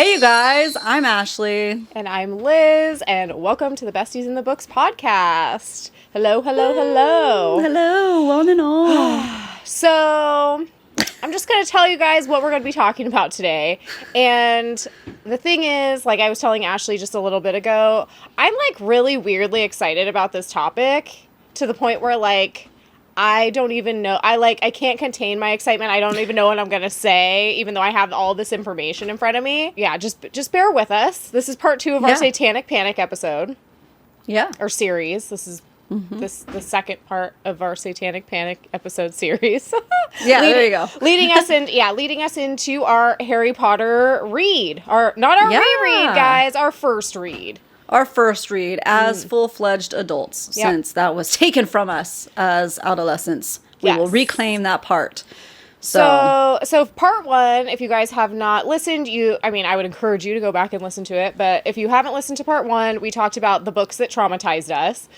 Hey, you guys, I'm Ashley. And I'm Liz, and welcome to the Besties in the Books podcast. Hello, hello, hello. Hello, one and all. So, I'm just going to tell you guys what we're going to be talking about today. And the thing is, like I was telling Ashley just a little bit ago, I'm like really weirdly excited about this topic to the point where like, I don't even know. I can't contain my excitement. I don't even know what I'm going to say, even though I have all this information in front of me. Yeah, just bear with us. This is part 2 of our Satanic Panic episode. Yeah. Or series. This is the second part of our Satanic Panic episode series. There you go. leading us into our Harry Potter read. Not our reread, guys, our first read. Our first read as full-fledged adults, since that was taken from us as adolescents. We will reclaim that part. So part 1, if you guys have not listened, I would encourage you to go back and listen to it. But if you haven't listened to part 1, we talked about the books that traumatized us.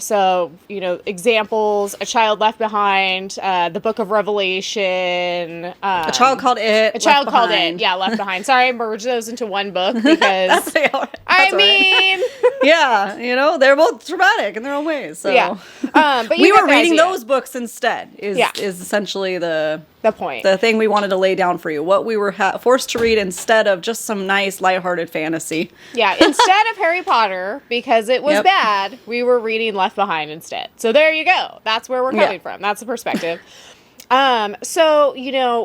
So, examples, A Child Left Behind, the Book of Revelation. A Child Called It. A Child Called It, Left Behind. Sorry, I merged those into one book because, they're both traumatic in their own ways. So. Yeah. But we were reading those books instead, is essentially the point. The thing we wanted to lay down for you. What we were forced to read instead of just some nice, lighthearted fantasy. Yeah, instead of Harry Potter, because it was bad, we were reading Left Behind instead. So there you go. That's where we're coming from. That's the perspective. So,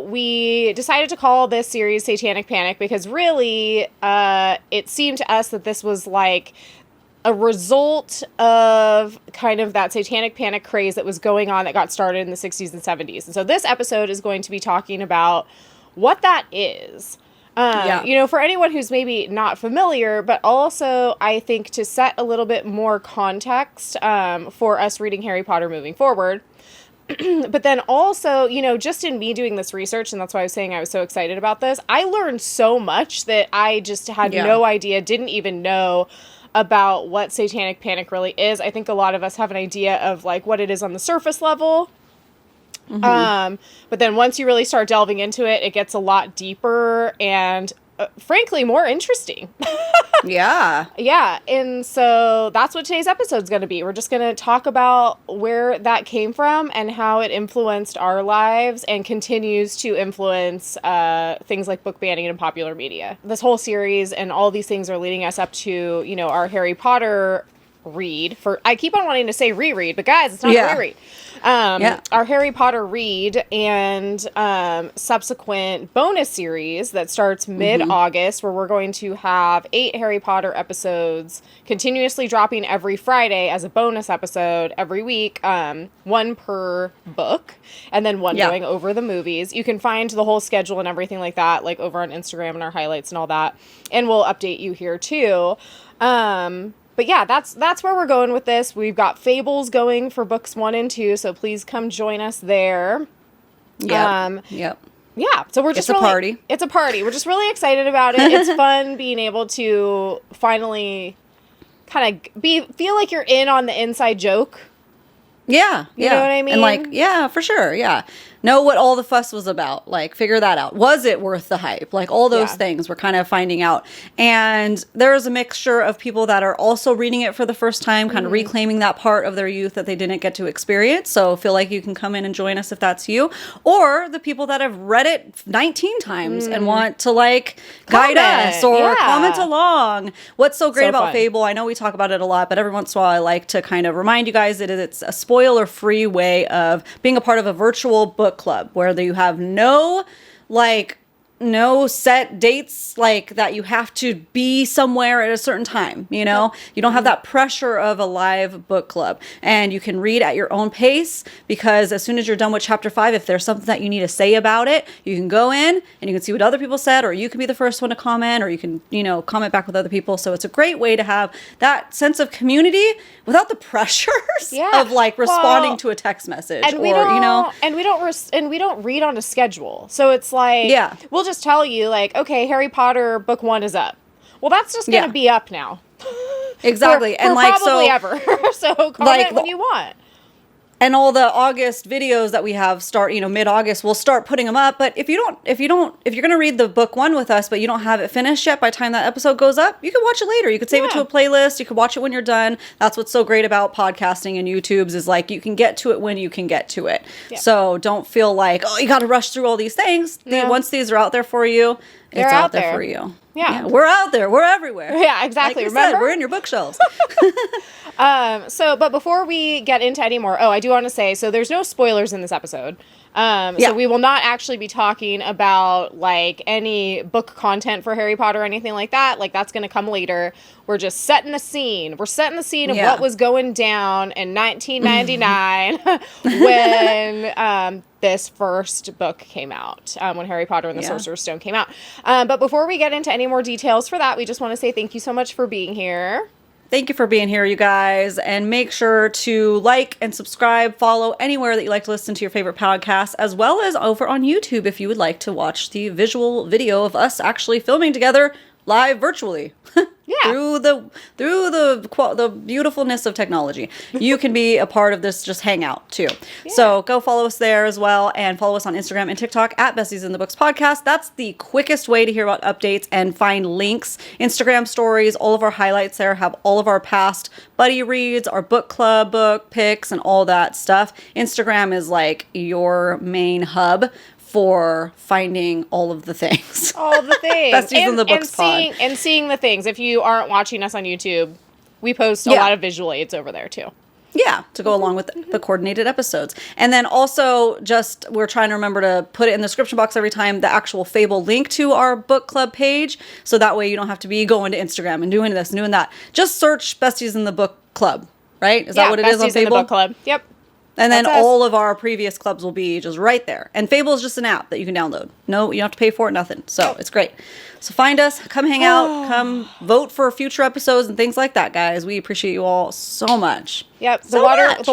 we decided to call this series Satanic Panic because really, it seemed to us that this was like a result of kind of that satanic panic craze that was going on that got started in the 60s and 70s. And so this episode is going to be talking about what that is. For anyone who's maybe not familiar, but also I think to set a little bit more context for us reading Harry Potter moving forward. But then also, just in me doing this research, and that's why I was saying I was so excited about this, I learned so much that I just had no idea, didn't even know about what Satanic Panic really is. I think a lot of us have an idea of like what it is on the surface level. But then once you really start delving into it, it gets a lot deeper and frankly more interesting. Yeah. And so that's what today's episode is going to be. We're just going to talk about where that came from and how it influenced our lives and continues to influence things like book banning and popular media. This whole series and all these things are leading us up to, our Harry Potter read. I keep on wanting to say reread, but guys, it's not a reread. Our Harry Potter read and subsequent bonus series that starts mid-August, where we're going to have 8 Harry Potter episodes continuously dropping every Friday as a bonus episode every week, 1 per book, and then 1 going over the movies. You can find the whole schedule and everything like that, like over on Instagram and our highlights and all that, and we'll update you here too. But yeah, that's where we're going with this. We've got Fables going for books 1 and 2, so please come join us there. Yeah, so we're just a party. It's a party. We're just really excited about it. It's fun being able to finally kind of feel like you're in on the inside joke. Yeah. You know what I mean? And for sure. Yeah. Know what all the fuss was about. Like, figure that out. Was it worth the hype? Like, all those things we're kind of finding out. And there's a mixture of people that are also reading it for the first time, kind of reclaiming that part of their youth that they didn't get to experience. So feel like you can come in and join us if that's you. Or the people that have read it 19 times and want to, guide us or comment along. What's so great about Fable, I know we talk about it a lot, but every once in a while I like to kind of remind you guys that it's a spoiler-free way of being a part of a virtual book club where you have no set dates that you have to be somewhere at a certain time, you don't have that pressure of a live book club, and you can read at your own pace, because as soon as you're done with chapter 5, if there's something that you need to say about it, you can go in and you can see what other people said, or you can be the first one to comment, or you can comment back with other people. So it's a great way to have that sense of community without the pressures of responding to a text message, and we don't read on a schedule. So it's we'll just tell you okay, Harry Potter book 1 is up. Well, that's just going to be up now. Exactly. For probably ever. So comment when you want. And all the August videos that we have start, mid-August, we'll start putting them up. But if you're going to read the book 1 with us, but you don't have it finished yet by the time that episode goes up, you can watch it later. You could save it to a playlist. You could watch it when you're done. That's what's so great about podcasting and YouTube's is like, you can get to it when you can get to it. Yep. So don't feel like, oh, you got to rush through all these things. No. Once these are out there for you, it's out there for you. Yeah. We're out there. We're everywhere. Yeah, exactly. Like you said, we're in your bookshelves. But before we get into any more, I do want to say, so there's no spoilers in this episode. So we will not actually be talking about like any book content for Harry Potter or anything like that. Like that's going to come later. We're just setting the scene. We're setting the scene of what was going down in 1999 when this first book came out, when Harry Potter and the Sorcerer's Stone came out. But before we get into any more details for that, we just want to say thank you so much for being here. Thank you for being here, you guys. And make sure to like and subscribe, follow anywhere that you like to listen to your favorite podcasts, as well as over on YouTube if you would like to watch the visual video of us actually filming together live virtually. Through the beautifulness of technology. You can be a part of this just hangout too. So go follow us there as well, and follow us on Instagram and TikTok at Besties in the Books Podcast. That's the quickest way to hear about updates and find links. Instagram stories, all of our highlights there have all of our past buddy reads, our book club book picks, and all that stuff. Instagram is like your main hub for finding all of the things. All of the things. Besties in the Books Pod. And seeing the things. If you aren't watching us on YouTube, we post a lot of visual aids over there too. Yeah, to go along with the coordinated episodes. And then also just, we're trying to remember to put it in the description box every time, the actual Fable link to our book club page. So that way you don't have to be going to Instagram and doing this and doing that. Just search Besties in the Book Club, right? Is that what it is on Fable? Besties in the Book Club. Yep. And then all of our previous clubs will be just right there. And Fable is just an app that you can download. No, you don't have to pay for it, nothing. So it's great. So find us, come hang out, come vote for future episodes and things like that, guys. We appreciate you all so much. Yep, the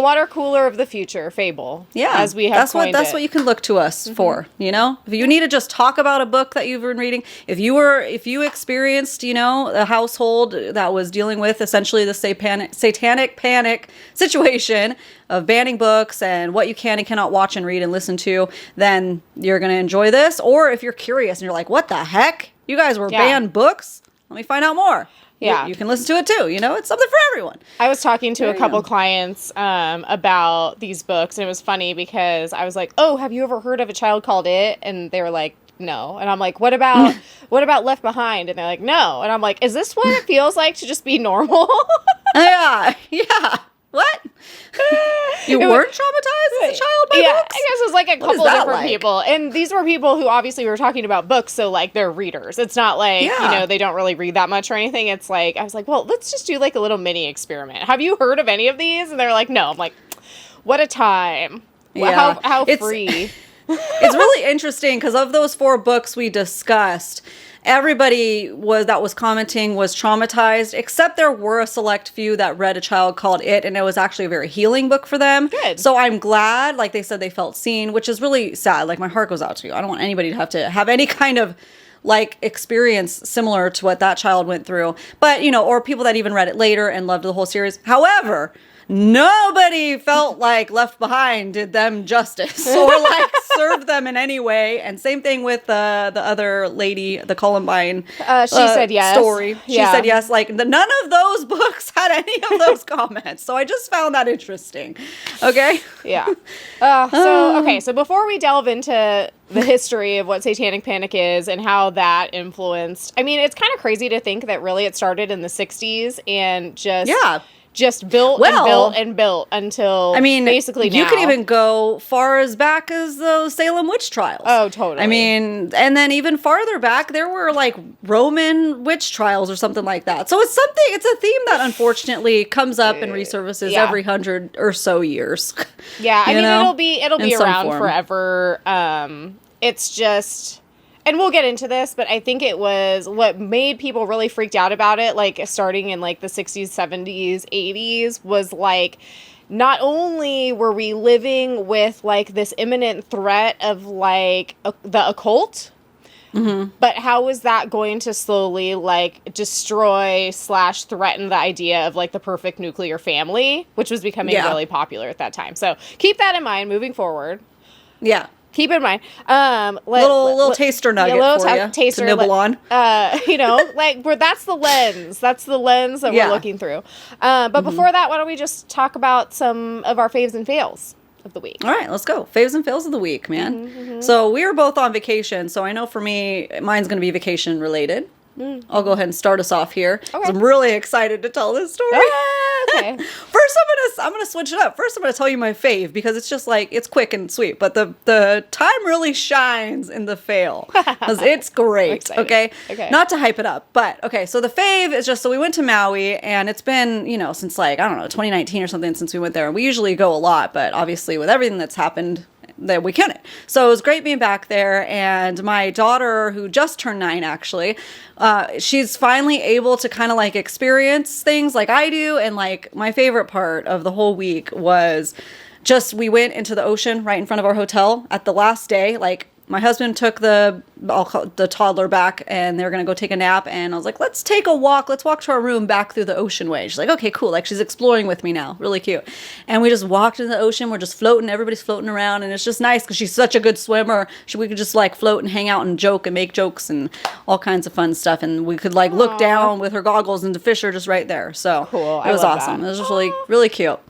water cooler of the future, Fable. Yeah, as we have that's what you can look to us for. You know, if you need to just talk about a book that you've been reading, if you experienced, a household that was dealing with essentially the satanic panic situation of banning books and what you can and cannot watch and read and listen to, then you're going to enjoy this. Or if you're curious and you're like, what the heck? You guys were banned books? Let me find out more. Yeah. You can listen to it too. It's something for everyone. I was talking to a couple clients about these books, and it was funny because I was like, oh, have you ever heard of A Child Called It? And they were like, no. And I'm like, what about Left Behind? And they're like, no. And I'm like, is this what it feels like to just be normal? Yeah. What? You weren't traumatized as a child by books? I guess it was like a couple of different people. And these were people who obviously we were talking about books, so like they're readers. It's not like, they don't really read that much or anything. It's like, I was like, well, let's just do like a little mini experiment. Have you heard of any of these? And they're like, no. I'm like, what a time. Yeah. How free. It's really interesting because of those 4 books we discussed, everybody that was commenting was traumatized, except there were a select few that read A Child Called It, and it was actually a very healing book for them. Good. So I'm glad, like they said, they felt seen, which is really sad. Like my heart goes out to you. I don't want anybody to have any kind of like experience similar to what that child went through. But, or people that even read it later and loved the whole series. However, nobody felt like Left Behind did them justice or like served them in any way. And same thing with the other lady, the Columbine she said yes. Story. She said yes. Like none of those books had any of those comments. So I just found that interesting. Okay. Yeah. So before we delve into the history of what Satanic Panic is and how that influenced, I mean, it's kind of crazy to think that really it started in the 60s and just built and built until basically now. You could even go far as back as the Salem witch trials. Oh, totally. I mean, and then even farther back, there were like Roman witch trials or something like that. So it's a theme that unfortunately comes up and resurfaces every 100 or so years. Yeah, I mean, it'll be around forever. It's just... And we'll get into this, but I think it was what made people really freaked out about it, like starting in like the 60s, 70s, 80s, was like not only were we living with like this imminent threat of like the occult, But how was that going to slowly like destroy / threaten the idea of like the perfect nuclear family, which was becoming really popular at that time? So keep that in mind moving forward. Yeah. Keep in mind, little taster nugget for you taster, to nibble on. You know, like that's the lens. That's the lens that we're looking through. But before that, why don't we just talk about some of our faves and fails of the week? All right, let's go. Faves and fails of the week, man. So we were both on vacation. So I know for me, mine's going to be vacation related. I'll go ahead and start us off here. Okay. I'm really excited to tell this story. Okay. First, I'm gonna switch it up. First, I'm gonna tell you my fave because it's just like it's quick and sweet. But the time really shines in the fail because it's great. Okay. Not to hype it up, but okay. So the fave is just so we went to Maui and it's been since like I don't know 2019 or something since we went there. We usually go a lot, but obviously with everything that's happened, that we couldn't. So it was great being back there. And my daughter, who just turned 9, actually, she's finally able to kind of like experience things like I do. And like my favorite part of the whole week was just we went into the ocean right in front of our hotel at the last day. Like my husband took the toddler back and they were going to go take a nap. And I was like, let's take a walk. Let's walk to our room back through the ocean way. She's like, okay, cool. Like she's exploring with me now. Really cute. And we just walked in the ocean. We're just floating. Everybody's floating around. And it's just nice because she's such a good swimmer. We could just like float and hang out and joke and make jokes and all kinds of fun stuff. And we could like look down with her goggles and the fish are just right there. So cool. It was awesome. That. It was just really, really cute.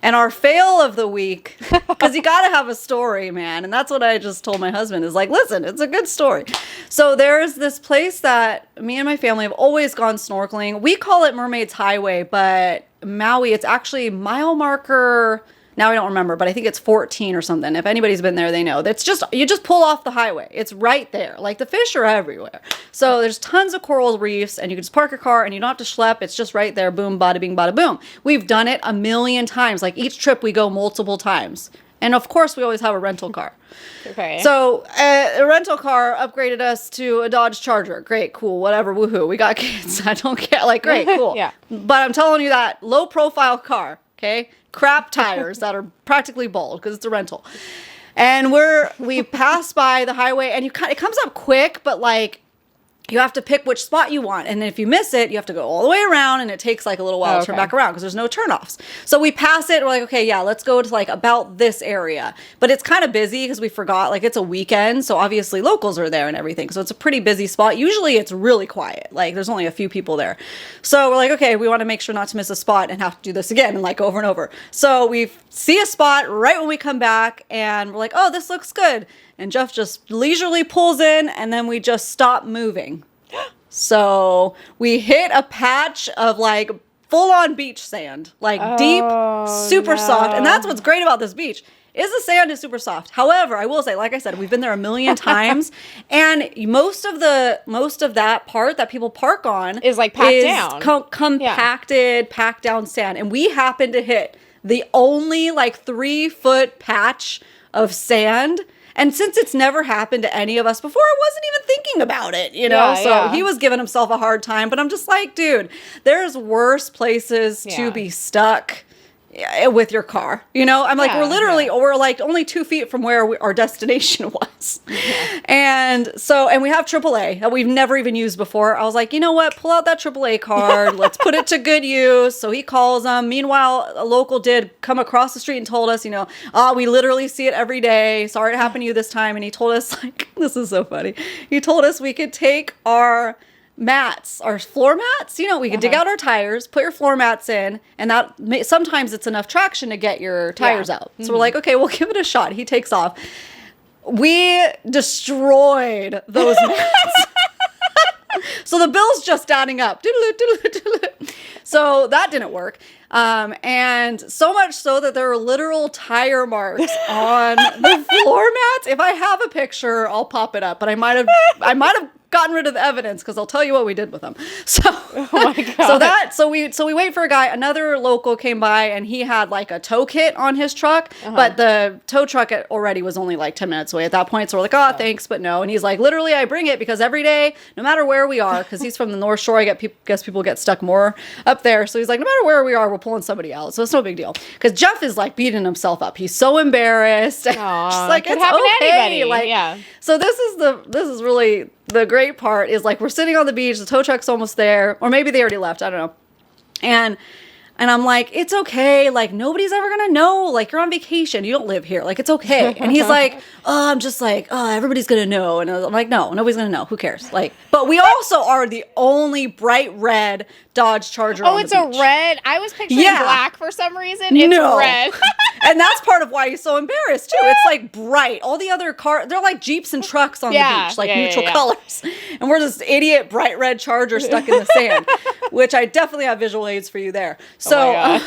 And our fail of the week, because you got to have a story, man. And that's what I just told my husband is like, listen, it's a good story. So there's this place that me and my family have always gone snorkeling. We call it Mermaid's Highway, but Maui, it's actually mile marker. Now I don't remember, but I think it's 14 or something. If anybody's been there, they know. That's just, you just pull off the highway. It's right there. Like the fish are everywhere. So there's tons of coral reefs and you can just park your car and you don't have to schlep. It's just right there. Boom, bada bing, bada boom. We've done it a million times. Like each trip we go multiple times. And of course we always have a rental car. Okay. So a rental car upgraded us to a Dodge Charger. Great, cool, whatever, woohoo. We got kids. I don't care. Like, great, cool. Yeah. But I'm telling you that low profile car, okay? Crap tires that are practically bald because it's a rental. And we pass by the highway and it comes up quick, but like you have to pick which spot you want. And if you miss it, you have to go all the way around and it takes like a little while to turn back around because there's no turnoffs. So we pass it. We're like, okay, yeah, let's go to like about this area. But it's kind of busy because we forgot like it's a weekend. So obviously locals are there and everything. So it's a pretty busy spot. Usually it's really quiet. Like there's only a few people there. So we're like, okay, we want to make sure not to miss a spot and have to do this again and like over and over. So we see a spot right when we come back and we're like, oh, this looks good. And Jeff just leisurely pulls in and then we just stop moving. So we hit a patch of like full-on beach sand, like deep, super soft. And that's what's great about this beach is the sand is super soft. However, I will say, like I said, we've been there a million times and most of that part that people park on is like packed down. Compacted, packed down sand. And we happened to hit the only like 3-foot patch of sand. And since it's never happened to any of us before, I wasn't even thinking about it, So he was giving himself a hard time. But I'm just like, dude, there's worse places to be stuck with your car. I'm like, we're like only 2 feet from where our destination was. Yeah. And we have AAA that we've never even used before. I was like, you know what? Pull out that AAA card. Let's put it to good use. So he calls them. Meanwhile, a local did come across the street and told us, we literally see it every day. Sorry it happened to you this time. And he told us like, this is so funny. He told us we could take our floor mats, we could dig out our tires, put your floor mats in, and that sometimes it's enough traction to get your tires out. So we're like, okay, we'll give it a shot. He takes off. We destroyed those mats. So the bill's just adding up. So that didn't work. And so much so that there are literal tire marks on the floor mats. If I have a picture, I'll pop it up, but I might have gotten rid of the evidence because I'll tell you what we did with them. So, oh my God. So we wait for a guy. Another local came by and he had like a tow kit on his truck, but the tow truck already was only like 10 minutes away at that point. So we're like, thanks, but no. And he's like, literally, I bring it because every day, no matter where we are, because he's from the North Shore, guess people get stuck more up there. So he's like, no matter where we are, we're pulling somebody out. So it's no big deal. Because Jeff is like beating himself up. He's so embarrassed. Aww, like, it could happen to anybody. Like, yeah. So this is really the great part is like we're sitting on the beach, the tow truck's almost there, or maybe they already left, I don't know. And I'm like, it's okay. Like, nobody's ever going to know. Like, you're on vacation. You don't live here. Like, it's okay. And he's like, I'm just like, everybody's going to know. And I'm like, no, nobody's going to know. Who cares? Like, but we also are the only bright red Dodge Charger on the beach. Oh, it's a red? I was picturing black for some reason. It's red. And that's part of why he's so embarrassed, too. It's like bright. All the other cars, they're like Jeeps and trucks on the beach, like neutral colors. And we're this idiot bright red Charger stuck in the sand, which I definitely have visual aids for you there. So,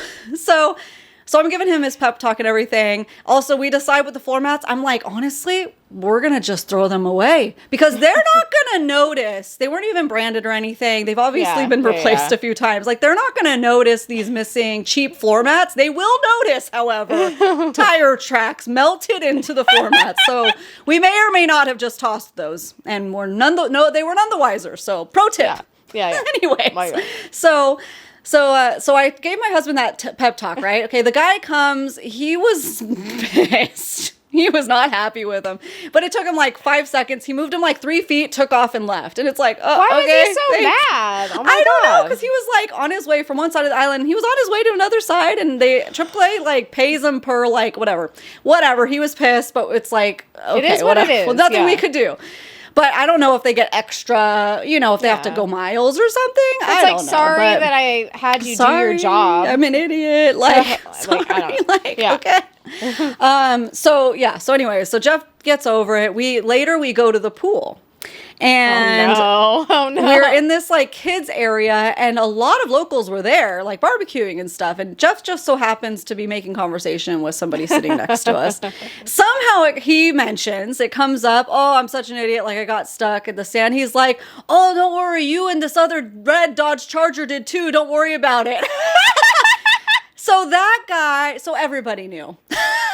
so I'm giving him his pep talk and everything. Also, we decide with the floor mats. I'm like, honestly, we're going to just throw them away because they're not going to notice. They weren't even branded or anything. They've obviously been replaced a few times. Like, they're not going to notice these missing cheap floor mats. They will notice, however, tire tracks melted into the floor mats. So we may or may not have just tossed those. And they were none the wiser. So pro tip. Yeah. Anyways, so I gave my husband that pep talk, right? Okay, the guy comes. He was pissed. He was not happy with him. But it took him like 5 seconds. He moved him like 3 feet, took off and left. And it's like, why was he so mad? Oh my I don't know, because he was like on his way from one side of the island. And he was on his way to another side. And AAA like pays him per like whatever. He was pissed, but it's like, okay, it is what it is. Well, nothing we could do. But I don't know if they get extra, if they have to go miles or something. I don't know. Sorry that I had you do your job. I'm an idiot. Like, sorry. Okay. So anyway, so Jeff gets over it. We go to the pool. And oh no. We're in this like kids area and a lot of locals were there like barbecuing and stuff. And Jeff just so happens to be making conversation with somebody sitting next to us. Somehow he mentions, it comes up, oh, I'm such an idiot. Like I got stuck in the sand. He's like, oh, don't worry. You and this other red Dodge Charger did too. Don't worry about it. So everybody knew.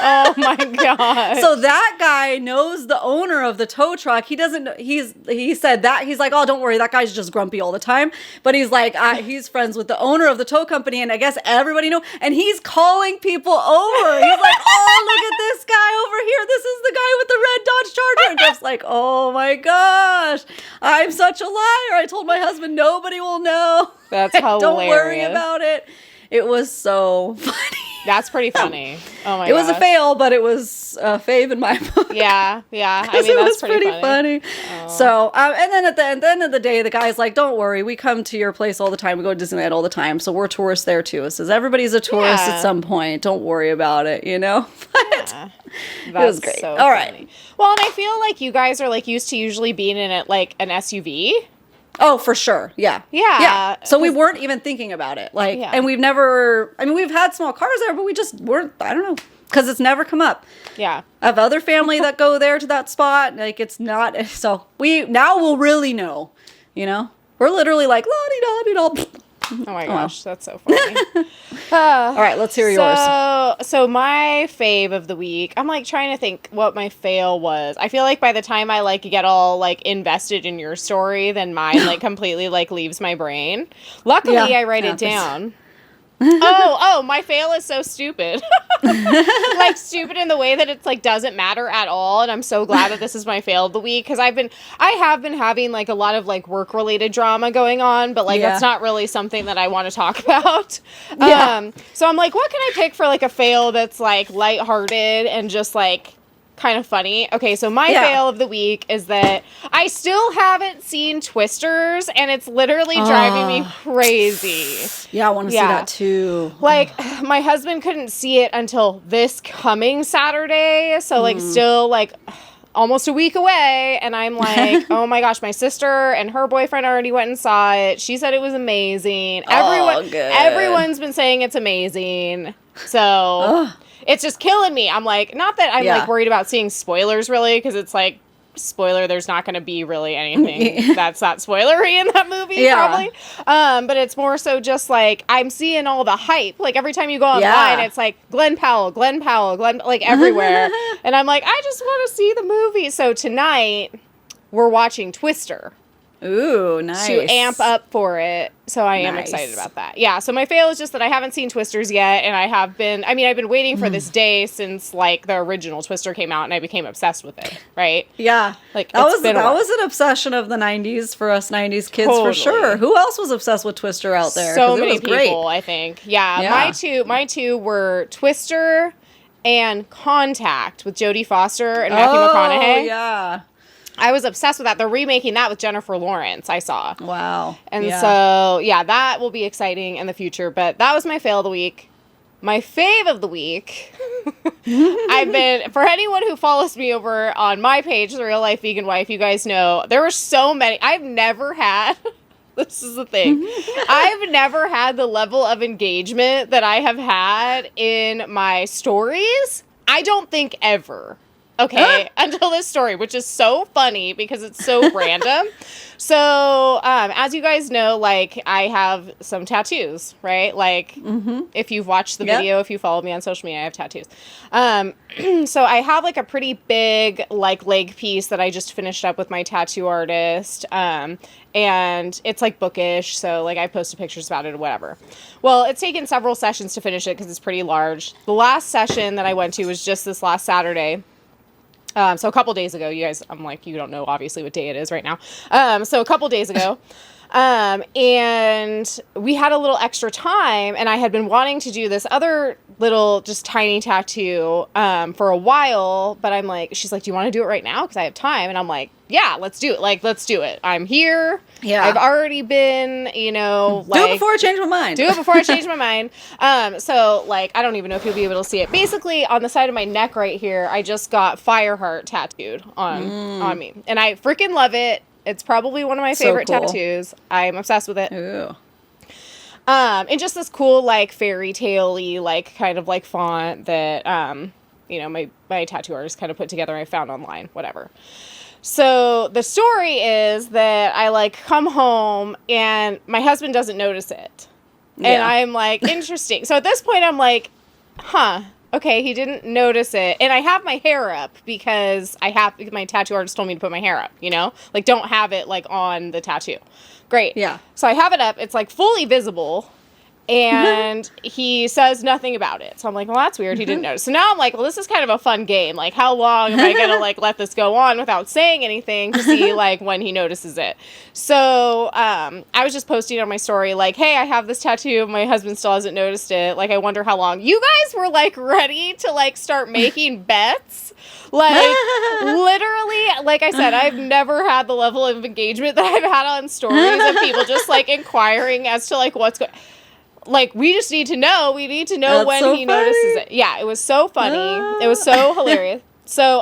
Oh my God. So that guy knows the owner of the tow truck. He said that. He's like, oh, don't worry. That guy's just grumpy all the time. But he's like, he's friends with the owner of the tow company. And I guess everybody knew. And he's calling people over. He's like, oh, look at this guy over here. This is the guy with the red Dodge Charger. And Jeff's like, oh my gosh, I'm such a liar. I told my husband, nobody will know. That's hilarious. Don't worry about it. It was so funny. That's pretty funny. Oh my god. It was a fail, but it was a fave in my book. Yeah. I mean, it that's was pretty funny. Oh. So, and then at the end of the day, the guy's like, don't worry. We come to your place all the time. We go to Disneyland all the time. So we're tourists there too. It says everybody's a tourist at some point. Don't worry about it, But it was great. So all right. funny. Well, and I feel like you guys are like used to usually being in it like an SUV. Oh, for sure. Yeah. So we weren't even thinking about it. And we've had small cars there, but we just weren't, I don't know, because it's never come up. Yeah. I have other family that go there to that spot. Like, it's not, so we'll really know, We're literally like, la-di-da-di-da. Oh my gosh, that's so funny. All right, let's hear yours. So my fave of the week, I'm like trying to think what my fail was. I feel like by the time I like get all like invested in your story, then mine like completely like leaves my brain. Luckily, I write it down. My fail is so stupid. Like stupid in the way that it's like doesn't matter at all. And I'm so glad that this is my fail of the week because I have been having like a lot of like work related drama going on, but like that's not really something that I want to talk about. So I'm like, what can I pick for like a fail that's like lighthearted and just like kind of funny. Okay, so my fail of the week is that I still haven't seen Twisters, and it's literally driving me crazy. Yeah, I want to see that too. Like, my husband couldn't see it until this coming Saturday, so like still like almost a week away, and I'm like, oh my gosh, my sister and her boyfriend already went and saw it. She said it was amazing. Everyone's been saying it's amazing. So it's just killing me. I'm like, not that I'm like worried about seeing spoilers really, because it's like, spoiler, there's not going to be really anything that's not spoilery in that movie probably. But it's more so just like, I'm seeing all the hype. Like every time you go online, it's like Glenn Powell, like everywhere. And I'm like, I just want to see the movie. So tonight we're watching Twister. Ooh, nice. To amp up for it. So I am excited about that. Yeah, so my fail is just that I haven't seen Twisters yet, and I've been waiting for this day since, like, the original Twister came out, and I became obsessed with it, right? Yeah. Like, that was an obsession of the 90s for us 90s kids, for sure. Who else was obsessed with Twister out there? So many people, I think. Yeah, my two were Twister and Contact with Jodie Foster and Matthew McConaughey. Oh, yeah. I was obsessed with that. They're remaking that with Jennifer Lawrence, I saw. Wow. And so, yeah, that will be exciting in the future. But that was my fail of the week. My fave of the week. For anyone who follows me over on my page, The Real Life Vegan Wife, you guys know, there were so many. I've never had, this is the thing, I've never had the level of engagement that I have had in my stories. I don't think ever. Okay, until this story, which is so funny because it's so random. So, as you guys know, like, I have some tattoos, right? Like, if you've watched the video, if you follow me on social media, I have tattoos. So I have, like, a pretty big, like, leg piece that I just finished up with my tattoo artist. And it's, like, bookish, so, like, I posted pictures about it or whatever. Well, it's taken several sessions to finish it because it's pretty large. The last session that I went to was just this last Saturday. So a couple days ago, you guys, I'm like, you don't know obviously what day it is right now. So a couple days ago, and we had a little extra time, and I had been wanting to do this other little, just tiny tattoo, for a while, but I'm like, she's like, do you want to do it right now? Cause I have time. And I'm like, yeah, let's do it. Like, let's do it. I'm here. Yeah. I've already been, you know, like, do it before I change my mind. Do it before I change my mind. So, like, I don't even know if you'll be able to see it. Basically, on the side of my neck right here, I just got Fireheart tattooed on me. And I freaking love it. It's probably one of my favorite tattoos. I'm obsessed with it. Ooh. And just this cool, like, fairy tale-y, like, kind of, like, font that, you know, my tattoo artist kind of put together I found online, whatever. So the story is that I, like, come home and my husband doesn't notice it. Yeah. And I'm like, interesting. So at this point I'm like, okay, he didn't notice it. And I have my hair up because my tattoo artist told me to put my hair up, you know? Like, don't have it, like, on the tattoo. Great. Yeah. So I have it up. It's, like, fully visible. And he says nothing about it. So I'm like, well, that's weird. He didn't notice. So now I'm like, well, this is kind of a fun game. Like, how long am I going to, like, let this go on without saying anything to see, like, when he notices it? So I was just posting on my story, like, hey, I have this tattoo. My husband still hasn't noticed it. Like, I wonder how long. You guys were, like, ready to, like, start making bets. Like, literally, like I said, I've never had the level of engagement that I've had on stories of people just, like, inquiring as to, like, what's going on. Like, we just need to know. We need to know That's when so he funny. Notices it. Yeah, it was so funny. It was so hilarious. So,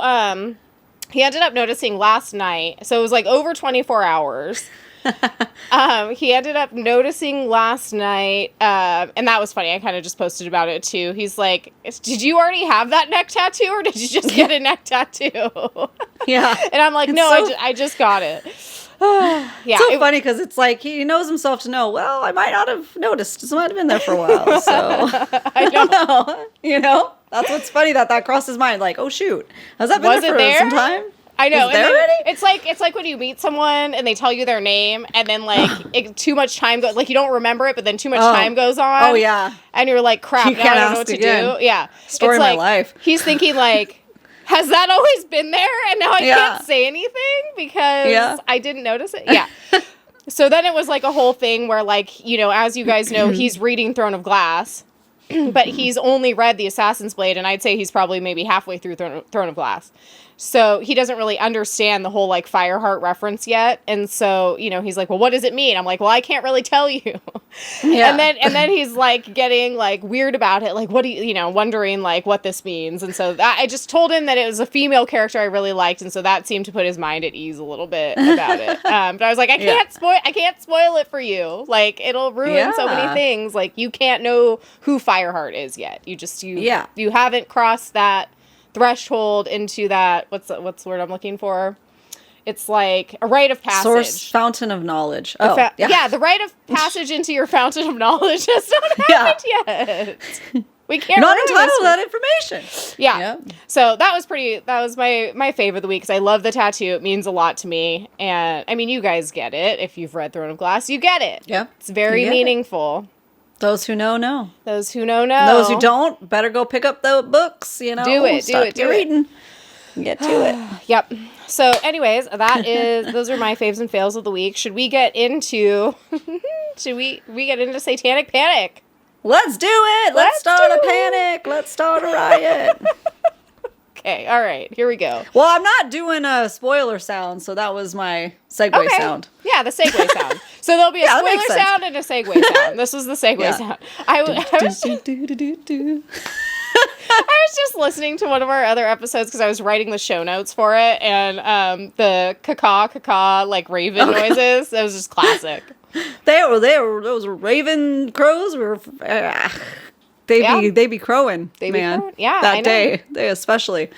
he ended up noticing last night. So it was, like, over 24 hours. He ended up noticing last night, and that was funny. I kind of just posted about it, too. He's like, did you already have that neck tattoo, or did you just get a neck tattoo? Yeah. And I'm like, no, I just got it. Yeah, it's so funny because it's like he knows himself to know, well, I might not have noticed. This might have been there for a while. So I don't know. You know? That's what's funny that crossed his mind. Like, oh, shoot. Has that been there for some time? I know. Was it there already? It's like when you meet someone and they tell you their name and then, like, too much time goes, like, you don't remember it, but then too much time goes on. Oh, yeah. And you're like, crap, now I don't know what to do. Yeah. Story of my life. He's thinking, like, has that always been there? And now I can't say anything because I didn't notice it? Yeah. So then it was like a whole thing where, like, you know, as you guys know, he's reading Throne of Glass, but he's only read The Assassin's Blade, and I'd say he's probably maybe halfway through Throne of Glass. So he doesn't really understand the whole, like, Fireheart reference yet. And so, you know, he's like, well, what does it mean? I'm like, well, I can't really tell you. Yeah. And then he's, like, getting, like, weird about it. Like, what do you know, wondering, like, what this means. And so I just told him that it was a female character I really liked. And so that seemed to put his mind at ease a little bit about it. But I was like, I can't spoil it for you. Like, it'll ruin so many things. Like, you can't know who Fireheart is yet. You haven't crossed that threshold into that, what's the word I'm looking for? It's like a rite of passage. Source, fountain of knowledge. The rite of passage into your fountain of knowledge has not happened yet. We can't. You're not entitled to that information. Yeah. Yep. So that was my fave of the week because I love the tattoo. It means a lot to me. And I mean, you guys get it. If you've read Throne of Glass, you get it. Yeah. It's very meaningful. Those who know, know. Those who know. Those who don't, better go pick up the books, you know. Do it. Reading. Get to it. Yep. So anyways, those are my faves and fails of the week. Should we get into get into Satanic Panic? Let's do it. Let's start a panic. Let's start a riot. Okay. All right. Here we go. Well, I'm not doing a spoiler sound, so that was my segue sound. Yeah, the segue sound. So there'll be a spoiler sound and a segue sound. This was the segue sound. I was just listening to one of our other episodes because I was writing the show notes for it, and the caw like raven noises. That was just classic. They were those raven crows were. They be crowing, man. Yeah, that day, they especially.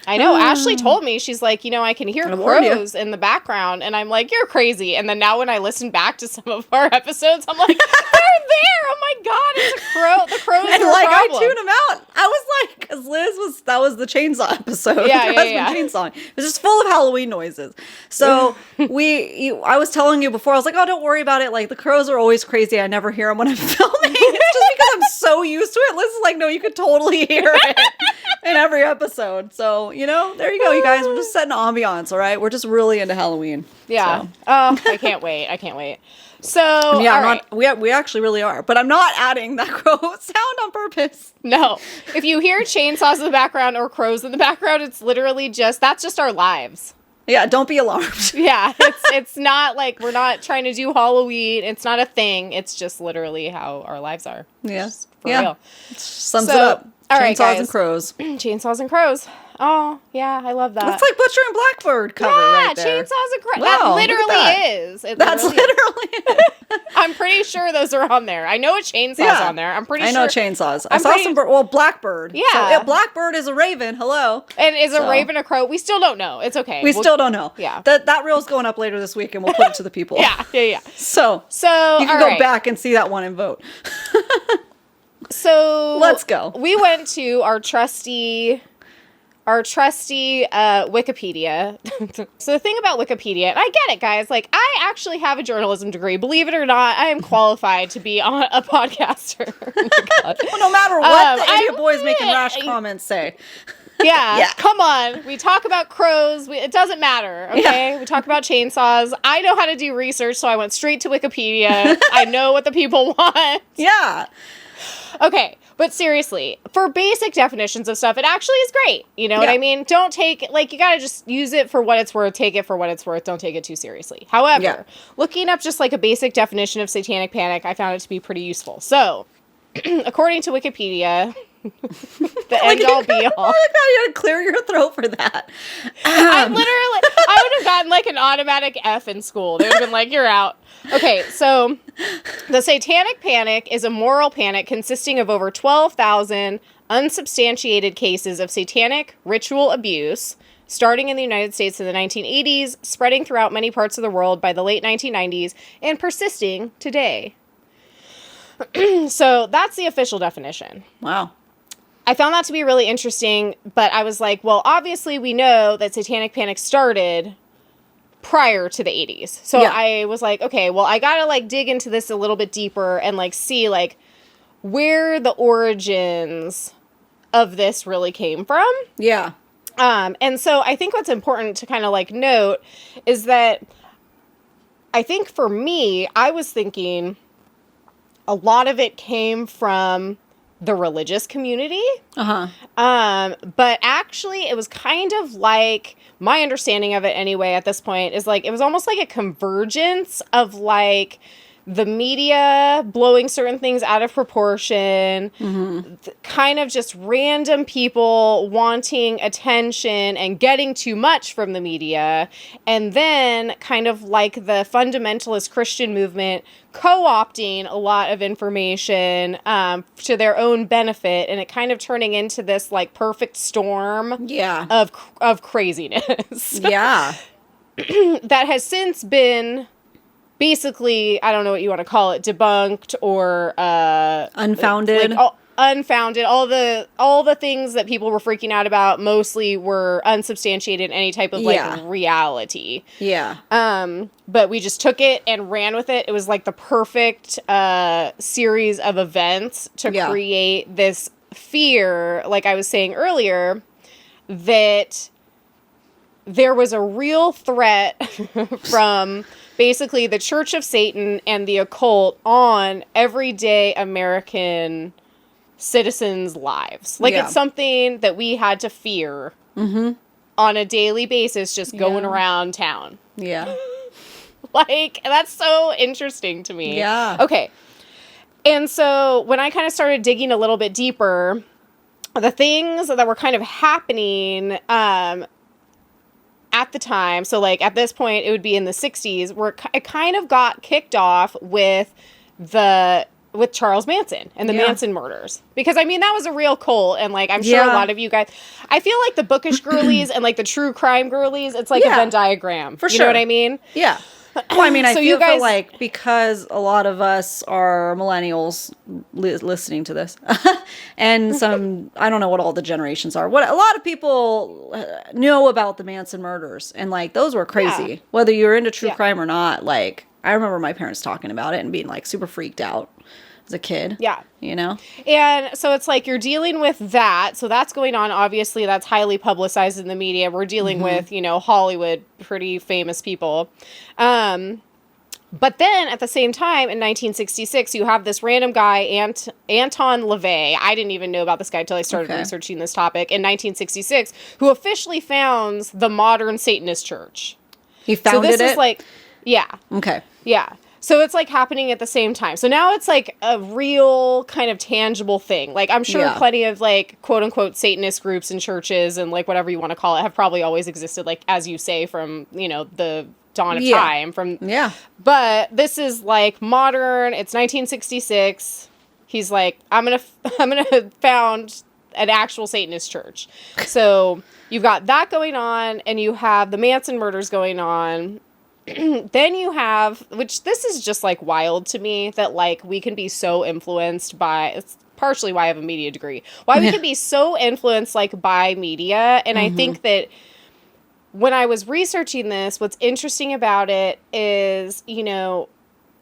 I know. Ashley told me, she's like, I can hear crows in the background, and I'm like, you're crazy. And then now when I listen back to some of our episodes, I'm like, they're there. Oh my god, it's a crow. The crows and are like a problem. I tuned them out. I was like, because that was the chainsaw episode. Yeah. Chainsawing. It was just full of Halloween noises. So I was telling you before, I was like, oh, don't worry about it. Like the crows are always crazy. I never hear them when I'm filming. It's just because I'm so used to it. Liz is like, no, you could totally hear it in every episode. So, there you go, you guys. We're just setting ambiance, all right? We're just really into Halloween. Yeah. So. Oh, I can't wait. So, yeah, we actually really are. But I'm not adding that crow sound on purpose. No. If you hear chainsaws in the background or crows in the background, it's literally that's just our lives. Yeah, don't be alarmed. Yeah, it's not like we're not trying to do Halloween. It's not a thing. It's just literally how our lives are. Yeah. For real. Sums it up. All right, Chainsaws and crows. Chainsaws and crows. Oh, yeah, I love that. That's like Butcher and Blackbird cover right there. Yeah, chainsaws and crows. Wow, that literally is. That's literally it. I'm pretty sure those are on there. I know a chainsaw's on there. I'm pretty sure. I know chainsaws. I saw some, Blackbird. Yeah. So, Blackbird is a raven. Hello. And is a raven a crow? We still don't know. It's okay. We still don't know. Yeah. That reel's going up later this week and we'll put it to the people. Yeah. So you can go back and see that one and vote. So let's go. We went to our trusty Wikipedia. So the thing about Wikipedia, and I get it, guys, like I actually have a journalism degree. Believe it or not, I am qualified to be on a podcaster. Oh my God. Well, no matter what the idiot boys making rash comments say. Yeah, come on. We talk about crows. It doesn't matter, okay? Yeah. We talk about chainsaws. I know how to do research, so I went straight to Wikipedia. I know what the people want. Yeah. Okay, but seriously, for basic definitions of stuff, it actually is great. You know what I mean? Don't take, you gotta just use it for what it's worth, take it for what it's worth, don't take it too seriously. However, looking up just a basic definition of Satanic Panic, I found it to be pretty useful. So, according to Wikipedia, the end all be all. I thought you had to clear your throat for that. I would have gotten an automatic F in school. They would have been like, you're out. Okay, so the Satanic Panic is a moral panic consisting of over 12,000 unsubstantiated cases of satanic ritual abuse, starting in the United States in the 1980s, spreading throughout many parts of the world by the late 1990s, and persisting today. So that's the official definition. Wow. I found that to be really interesting, but I was like, well, obviously we know that Satanic Panic started prior to the 80s. So I was like, okay, well, I gotta dig into this a little bit deeper and see where the origins of this really came from. Yeah. And so I think what's important to kind of note is that I think for me, I was thinking a lot of it came from the religious community. But actually it was kind of my understanding of it anyway at this point is it was almost like a convergence of the media blowing certain things out of proportion, kind of just random people wanting attention and getting too much from the media, and then kind of the fundamentalist Christian movement co-opting a lot of information to their own benefit, and it kind of turning into this perfect storm of craziness. Yeah. That has since been basically, I don't know what you want to call it, debunked or unfounded. unfounded. All the things that people were freaking out about mostly were unsubstantiated in any type of like reality. Yeah. But we just took it and ran with it. It was like the perfect series of events to create this fear, like I was saying earlier, that there was a real threat from basically the Church of Satan and the occult on everyday American citizens' lives. Like, it's something that we had to fear on a daily basis just going around town. Yeah. Like, that's so interesting to me. Yeah. Okay. And so when I kind of started digging a little bit deeper, the things that were kind of happening at the time, so like at this point it would be in the 60s, where it kind of got kicked off with Charles Manson and the Manson murders. Because, I mean, that was a real cult, and, like, I'm sure a lot of you guys... I feel like the bookish girlies and, like, the true crime girlies, it's like a Venn diagram. For sure. You know what I mean? Yeah. Well, I mean, I feel like because a lot of us are millennials listening to this, and some, I don't know what all the generations are. What a lot of people know about the Manson murders, and, like, those were crazy. Yeah. Whether you're into true crime or not, like, I remember my parents talking about it and being, like, super freaked out as a kid. Yeah. You know? And so it's like you're dealing with that. So that's going on. Obviously, that's highly publicized in the media. We're dealing with, you know, Hollywood, pretty famous people. But then at the same time, in 1966, you have this random guy, Anton LaVey. I didn't even know about this guy until I started researching this topic. In 1966, who officially founds the modern Satanist church. He founded it? So this is like... Yeah. Okay. Yeah. So it's like happening at the same time. So now it's like a real kind of tangible thing. Like, I'm sure plenty of like quote unquote Satanist groups and churches and like whatever you want to call it have probably always existed, like, as you say, from, you know, the dawn of time. But this is like modern. It's 1966. He's like, I'm gonna found an actual Satanist church. So you've got that going on, and you have the Manson murders going on. Then you have, which this is just like wild to me, that like we can be so influenced by, it's partially why I have a media degree, why we can be so influenced like by media. And I think that when I was researching this, what's interesting about it is, you know,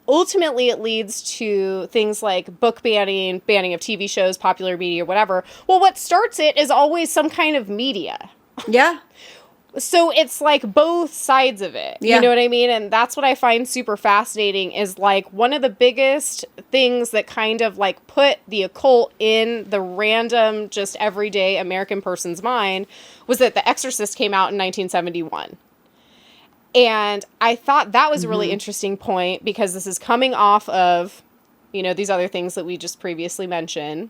ultimately it leads to things like book banning of TV shows, popular media, whatever. Well, what starts it is always some kind of media. Yeah. So it's like both sides of it. You know what I mean? And that's what I find super fascinating, is like one of the biggest things that kind of like put the occult in the random, just everyday American person's mind was that The Exorcist came out in 1971. And I thought that was a really interesting point, because this is coming off of, you know, these other things that we just previously mentioned.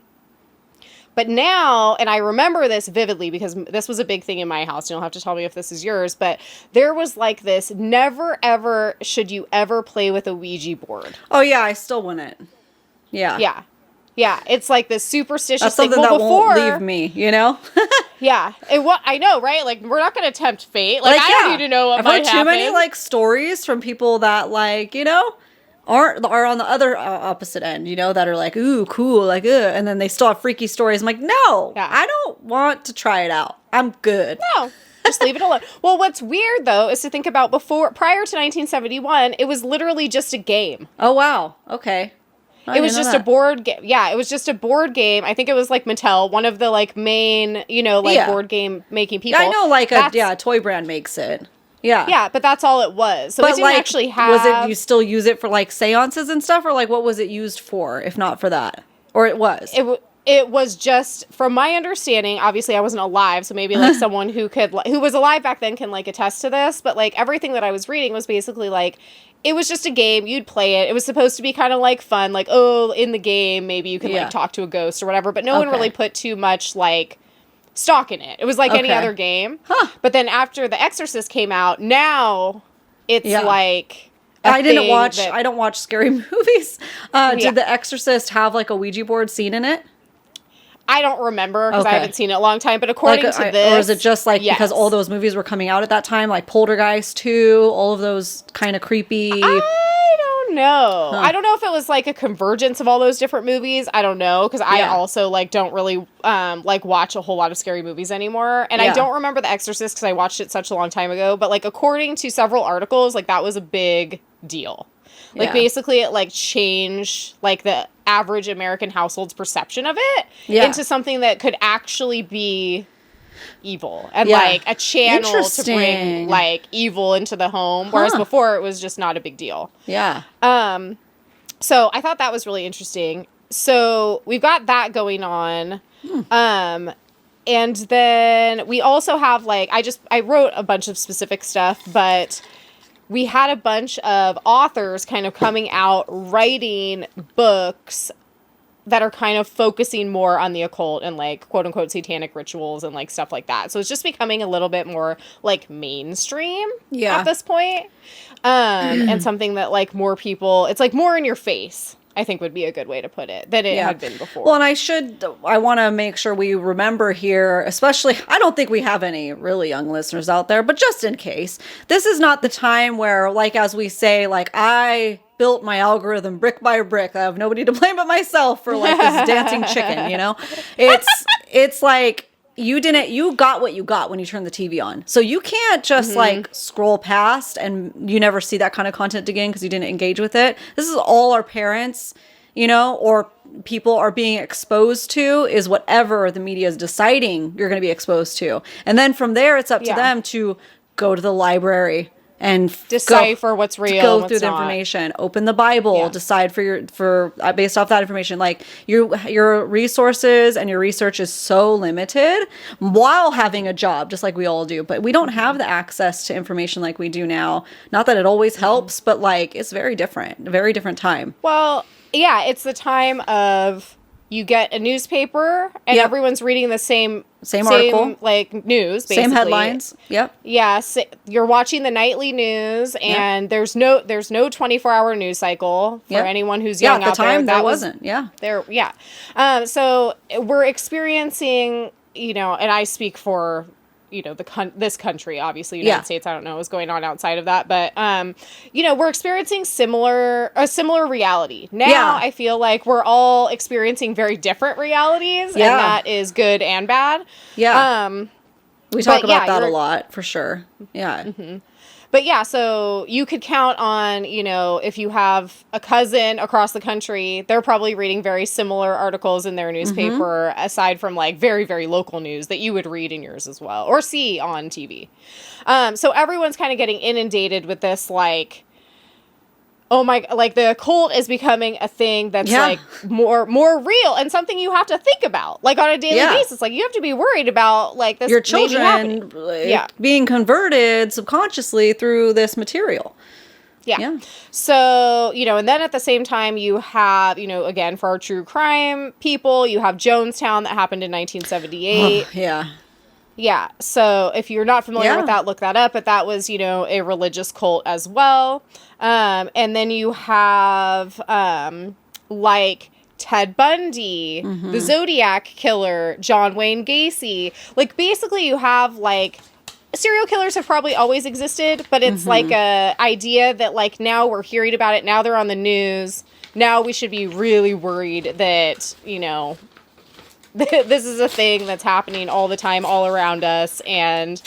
But now, and I remember this vividly because this was a big thing in my house. You don't have to tell me if this is yours, but there was like this, never ever should you ever play with a Ouija board. Oh yeah, I still wouldn't. Yeah. Yeah. Yeah. It's like this superstitious That's something thing. That won't leave me, you know? Yeah. I know, right? Like, we're not going to tempt fate. Like I don't need to know what might happen. I've heard too many like stories from people that, like, you know, are on the other opposite end, you know, that are like, ooh, cool, like, and then they still have freaky stories. I'm like, no, I don't want to try it out. I'm good. No, just leave it alone. Well, what's weird, though, is to think about prior to 1971, it was literally just a game. Oh, wow. Okay. It was just a board game. Yeah, it was just a board game. I think it was like Mattel, one of the like main, you know, like board game making people. Yeah, I know, like a toy brand makes it. Yeah. Yeah, but that's all it was. So it didn't actually have... Was it, you still use it for, like, seances and stuff? Or, like, what was it used for, if not for that? Or it was? It was just, from my understanding, obviously I wasn't alive, so maybe, like, someone who was alive back then can, like, attest to this. But, like, everything that I was reading was basically, like, it was just a game. You'd play it. It was supposed to be kind of, like, fun. Like, oh, in the game, maybe you can, like, talk to a ghost or whatever. But no one really put too much, like... stock in it. It was like any other game. Huh. But then after The Exorcist came out, now it's like I don't watch scary movies. Did The Exorcist have like a Ouija board scene in it? I don't remember because I haven't seen it in a long time, but according to this... Or is it just like because all those movies were coming out at that time, like Poltergeist 2, all of those kind of creepy... I don't know. I don't know if it was like a convergence of all those different movies. I don't know, because I also like don't really like watch a whole lot of scary movies anymore. And I don't remember The Exorcist because I watched it such a long time ago. But like according to several articles, like that was a big deal. Like basically it like changed like the average American household's perception of it into something that could actually be evil and like a channel to bring like evil into the home, whereas before it was just not a big deal. So I thought that was really interesting. So we've got that going on. And then we also have like I wrote a bunch of specific stuff, but we had a bunch of authors kind of coming out writing books that are kind of focusing more on the occult and like quote unquote satanic rituals and like stuff like that. So it's just becoming a little bit more like mainstream at this point. And something that like more people, it's like more in your face, I think would be a good way to put it, than it had been before. Well, and I want to make sure we remember here, especially, I don't think we have any really young listeners out there, but just in case, this is not the time where, like, as we say, like, I built my algorithm brick by brick. I have nobody to blame but myself for like this dancing chicken, you know? It's like, you got what you got when you turned the TV on. So you can't just like scroll past and you never see that kind of content again because you didn't engage with it. This is all our parents, you know, or people are being exposed to, is whatever the media is deciding you're going to be exposed to. And then from there, it's up to them to go to the library and decipher what's real, go through the information, open the Bible, decide for based off that information. Like your resources and your research is so limited while having a job, just like we all do. But we don't have the access to information like we do now. Not that it always helps, but like it's very different, a very different time. Well, yeah, it's the time of you get a newspaper and everyone's reading the same article, like news, basically. Same headlines. Yep. Yeah, you're watching the nightly news, and there's no 24-hour news cycle for anyone who's young out there. At the time, that wasn't. So we're experiencing, you know, and I speak for, you know, this country, obviously, United States. I don't know what's going on outside of that, but you know, we're experiencing a similar reality now. I feel like we're all experiencing very different realities, and that is good and bad. We talk about that a lot, for sure. But yeah, so you could count on, you know, if you have a cousin across the country, they're probably reading very similar articles in their newspaper, aside from like very, very local news that you would read in yours as well, or see on TV. So everyone's kind of getting inundated with this, like, oh my, like the occult is becoming a thing that's like more real and something you have to think about, like on a daily basis. Like you have to be worried about like this, your children being converted subconsciously through this material. So, you know, and then at the same time you have, you know, again, for our true crime people, you have Jonestown that happened in 1978. Yeah. So if you're not familiar with that, look that up. But that was, you know, a religious cult as well. And then you have, like Ted Bundy, the Zodiac Killer, John Wayne Gacy. Like basically you have like serial killers have probably always existed, but it's like a idea that like now we're hearing about it. Now they're on the news. Now we should be really worried that, you know, this is a thing that's happening all the time, all around us, and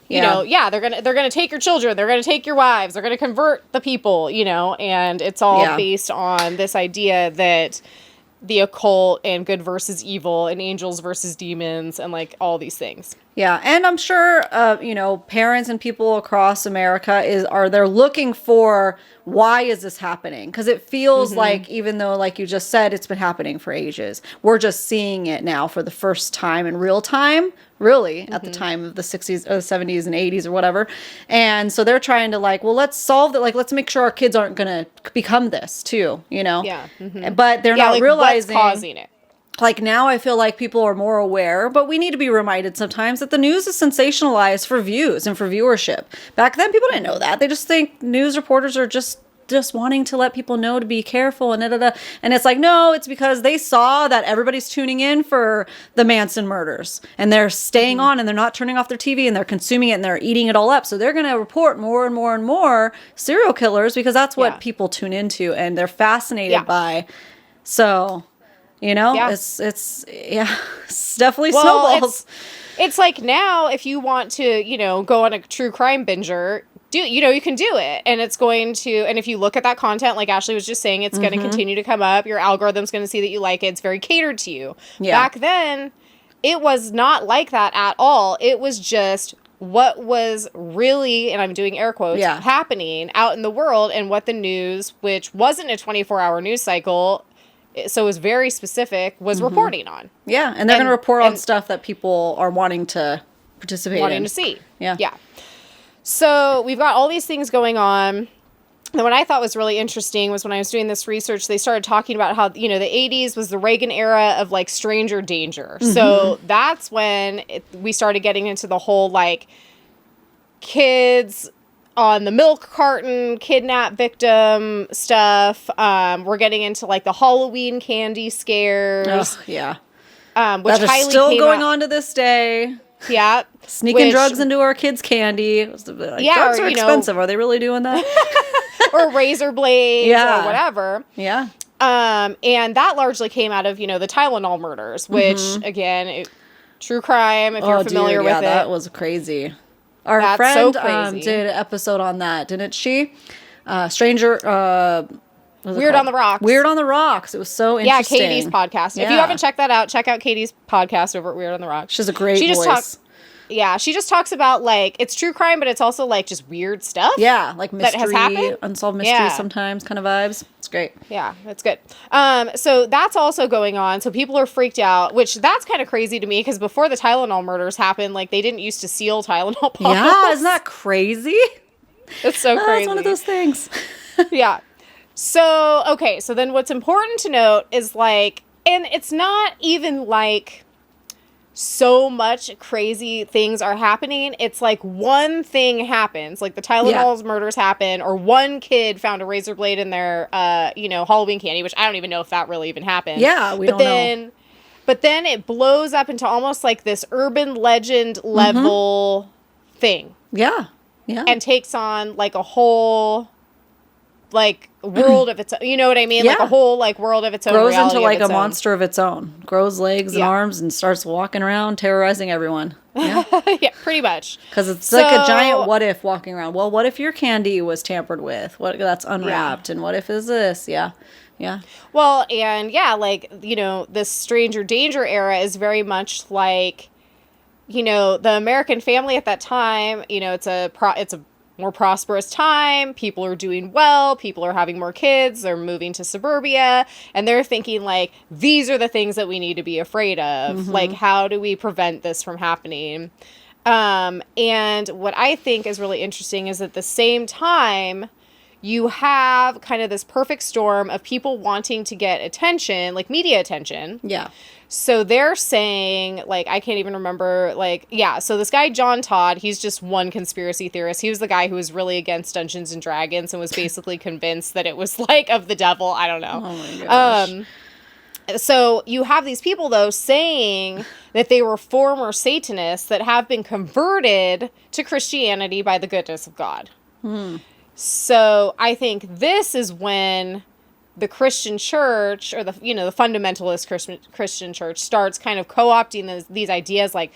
you know, they're gonna take your children, they're gonna take your wives, they're gonna convert the people, you know, and it's all based on this idea that the occult and good versus evil and angels versus demons and like all these things. Yeah, and I'm sure, you know, parents and people across America they're looking for, why is this happening? Because it feels like, even though, like you just said, it's been happening for ages, we're just seeing it now for the first time in real time, really, at the time of the 60s or the 70s and 80s or whatever. And so they're trying to like, well, let's solve that. Like, let's make sure our kids aren't going to become this too, you know? But they're not like realizing what's causing it. Like now I feel like people are more aware, but we need to be reminded sometimes that the news is sensationalized for views and for viewership. Back then people didn't know that. They just think news reporters are just just wanting to let people know to be careful and da, da, da. And it's like, no, it's because they saw that everybody's tuning in for the Manson murders and they're staying on and they're not turning off their TV and they're consuming it and they're eating it all up. So they're going to report more and more and more serial killers because that's what people tune into and they're fascinated by. So, you know, it's definitely snowballs. It's like now if you want to, you know, go on a true crime binger, you can do it. And it's going to, and if you look at that content, like Ashley was just saying, it's going to continue to come up. Your algorithm's going to see that you like it. It's very catered to you. Yeah. Back then, it was not like that at all. It was just what was really, and I'm doing air quotes, happening out in the world and what the news, which wasn't a 24-hour news cycle, so it was very specific, was reporting on. Yeah, and they're going to report on stuff that people are wanting to participate in. Wanting to see. Yeah. Yeah. So we've got all these things going on. And what I thought was really interesting was when I was doing this research, they started talking about how, you know, the 80s was the Reagan era of, like, stranger danger. So that's when we started getting into the whole, like, kids on the milk carton, kidnap victim stuff. We're getting into, like, the Halloween candy scares. Oh, yeah. Which that is still going on to this day. Yeah. Sneaking drugs into our kids' candy. Like, drugs are expensive. Are they really doing that? Or razor blades or whatever. Yeah. And that largely came out of, you know, the Tylenol murders, which, again, true crime, if you're familiar with it. Yeah, that was crazy. Our friend did an episode on that, didn't she? Weird on the Rocks. Weird on the Rocks. It was so interesting. Yeah, Katie's podcast. Yeah. If you haven't checked that out, check out Katie's podcast over at Weird on the Rocks. She's a great voice. She just talks about, like, it's true crime, but it's also, like, just weird stuff. Yeah, like mystery, that has happened. Unsolved mysteries sometimes kind of vibes. It's great. Yeah, that's good. So that's also going on. So people are freaked out, which that's kind of crazy to me because before the Tylenol murders happened, like, they didn't used to seal Tylenol bottles. Yeah, isn't that crazy? It's so crazy. It's one of those things. Yeah. So, okay, so then what's important to note is, like, and it's not even, like, so much crazy things are happening. It's like one thing happens, like the Tylenol's murders happen, or one kid found a razor blade in their, Halloween candy, which I don't even know if that really even happened. Yeah, we don't know. But then it blows up into almost like this urban legend level thing. Yeah, yeah. And takes on like a whole, like, world of its own, you know what I mean? Yeah. Like a whole, like, world of its own. Grows into like a monster of its own. Grows legs and arms and starts walking around terrorizing everyone. Yeah, yeah, pretty much. Because it's like a giant what if walking around. Well, what if your candy was tampered with? What that's unwrapped? And what if is this? Yeah. Yeah. Well, and like, you know, this stranger danger era is very much like, you know, the American family at that time, you know, it's a more prosperous time. People are doing well. People are having more kids. They're moving to suburbia. And they're thinking, like, these are the things that we need to be afraid of. Like, how do we prevent this from happening? And what I think is really interesting is at the same time, you have kind of this perfect storm of people wanting to get attention, like media attention. Yeah. So they're saying, like, I can't even remember, like, so this guy, John Todd, he's just one conspiracy theorist. He was the guy who was really against Dungeons and Dragons and was basically convinced that it was, like, of the devil. I don't know. Oh, my gosh. So you have these people, though, saying that they were former Satanists that have been converted to Christianity by the goodness of God. So I think this is when the Christian church, or the fundamentalist Christian church, starts kind of co-opting these ideas, like,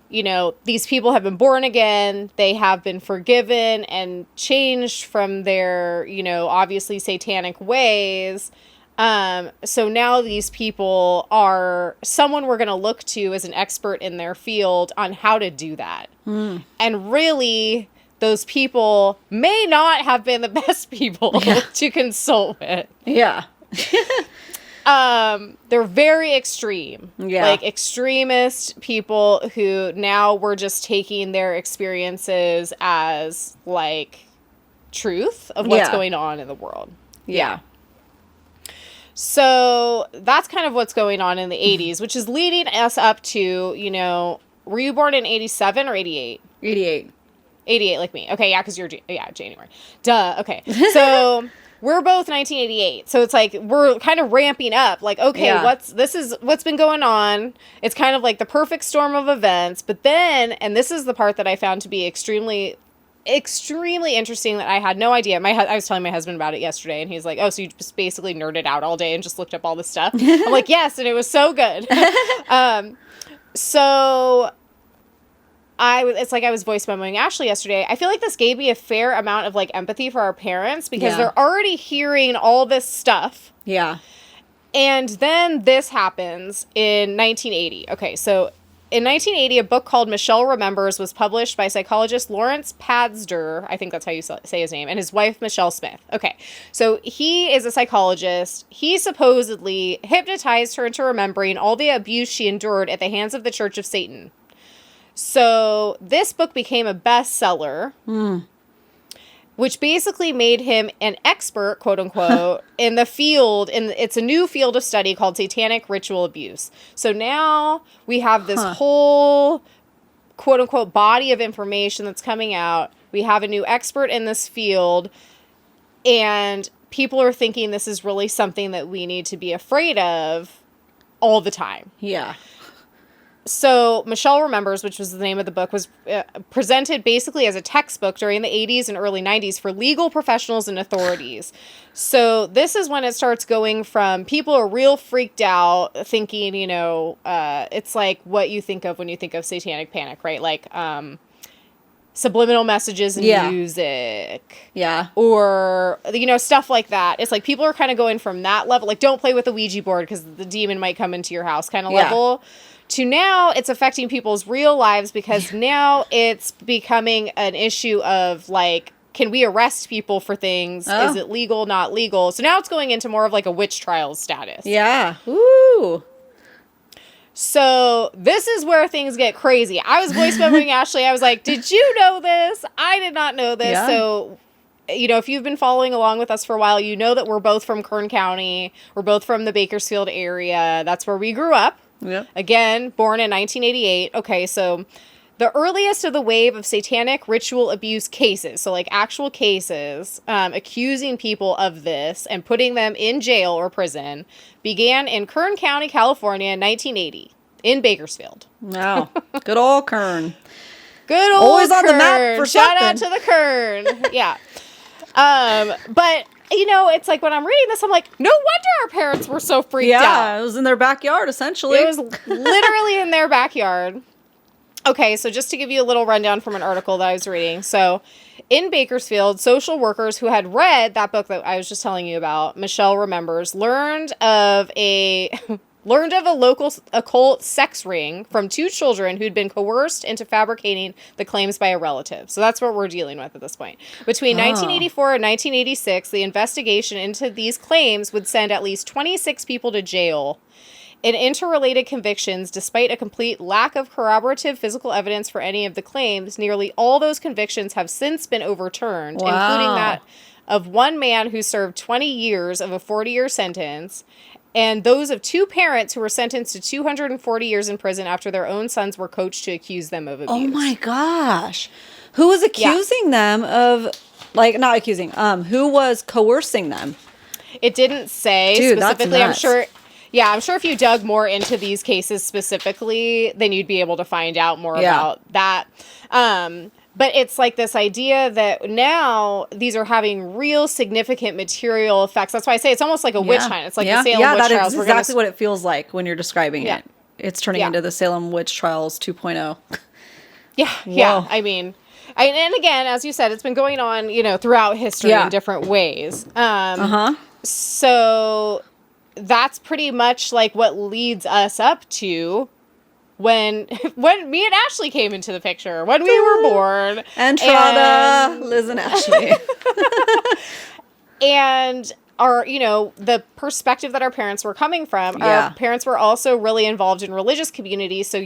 you know, these people have been born again, they have been forgiven and changed from their, you know, obviously satanic ways. So now these people are someone we're going to look to as an expert in their field on how to do that. And really, those people may not have been the best people to consult with. Yeah. They're very extreme. Yeah. Like, extremist people who now we're just taking their experiences as, like, truth of what's going on in the world. Yeah. So that's kind of what's going on in the 80s, which is leading us up to, you know, were you born in 87 or 88? 88. 88 like me. Okay, yeah, because you're January. Duh. Okay. So we're both 1988. So it's like we're kind of ramping up. Like, okay, what's been going on? It's kind of like the perfect storm of events. But then, and this is the part that I found to be extremely interesting that I had no idea. I was telling my husband about it yesterday, and he's like, "Oh, so you just basically nerded out all day and just looked up all this stuff?" I'm like, "Yes," and it was so good. So it's like I was voice memoing Ashley yesterday. I feel like this gave me a fair amount of like empathy for our parents because they're already hearing all this stuff. Yeah. And then this happens in 1980. Okay, so in 1980, a book called Michelle Remembers was published by psychologist Lawrence Pazder, I think that's how you say his name, and his wife, Michelle Smith. Okay, so he is a psychologist. He supposedly hypnotized her into remembering all the abuse she endured at the hands of the Church of Satan. So this book became a bestseller, which basically made him an expert, quote unquote, in the field. It's a new field of study called Satanic Ritual Abuse. So now we have this whole, quote unquote, body of information that's coming out. We have a new expert in this field, and people are thinking this is really something that we need to be afraid of all the time. Yeah. So Michelle Remembers, which was the name of the book, was presented basically as a textbook during the 80s and early 90s for legal professionals and authorities. So this is when it starts going from people are real freaked out thinking, it's like what you think of when you think of Satanic Panic, right? Like subliminal messages in music. Yeah. Or, stuff like that. It's like people are kind of going from that level, like don't play with the Ouija board because the demon might come into your house kind of level. To now, it's affecting people's real lives because now it's becoming an issue of, like, can we arrest people for things? Oh. Is it legal, not legal? So now it's going into more of, like, a witch trials status. Yeah. Ooh. So this is where things get crazy. I was voice memoing Ashley. I was like, did you know this? I did not know this. Yeah. So, if you've been following along with us for a while, you know that we're both from Kern County. We're both from the Bakersfield area. That's where we grew up. Yep. Again, born in 1988. Okay, so the earliest of the wave of satanic ritual abuse cases, so like actual cases accusing people of this and putting them in jail or prison, began in Kern County, California in 1980, in Bakersfield. Wow. Good old Kern. Good old Always Kern. On the map for Shout something. Out to the Kern. Yeah. But... it's like when I'm reading this, I'm like, no wonder our parents were so freaked out. Yeah, it was in their backyard, essentially. It was literally in their backyard. Okay, so just to give you a little rundown from an article that I was reading. So, in Bakersfield, social workers who had read that book that I was just telling you about, Michelle Remembers, learned of a local occult sex ring from two children who'd been coerced into fabricating the claims by a relative. So that's what we're dealing with at this point. Between 1984 and 1986, the investigation into these claims would send at least 26 people to jail. In interrelated convictions, despite a complete lack of corroborative physical evidence for any of the claims, nearly all those convictions have since been overturned, including that of one man who served 20 years of a 40-year sentence, and those of two parents who were sentenced to 240 years in prison after their own sons were coached to accuse them of abuse. Oh my gosh. Who was accusing them of, not accusing, who was coercing them? It didn't say specifically. That's nuts. I'm sure if you dug more into these cases specifically, then you'd be able to find out more about that. But it's like this idea that now these are having real significant material effects. That's why I say it's almost like a witch hunt. It's like the Salem witch trials. Yeah, that is exactly what it feels like when you're describing it. It's turning into the Salem witch trials 2.0. Yeah. I mean, and again, as you said, it's been going on, throughout history in different ways. So that's pretty much like what leads us up to when me and Ashley came into the picture, when we were born. Entrada, Liz and Ashley. And our, the perspective that our parents were coming from. Our parents were also really involved in religious communities, so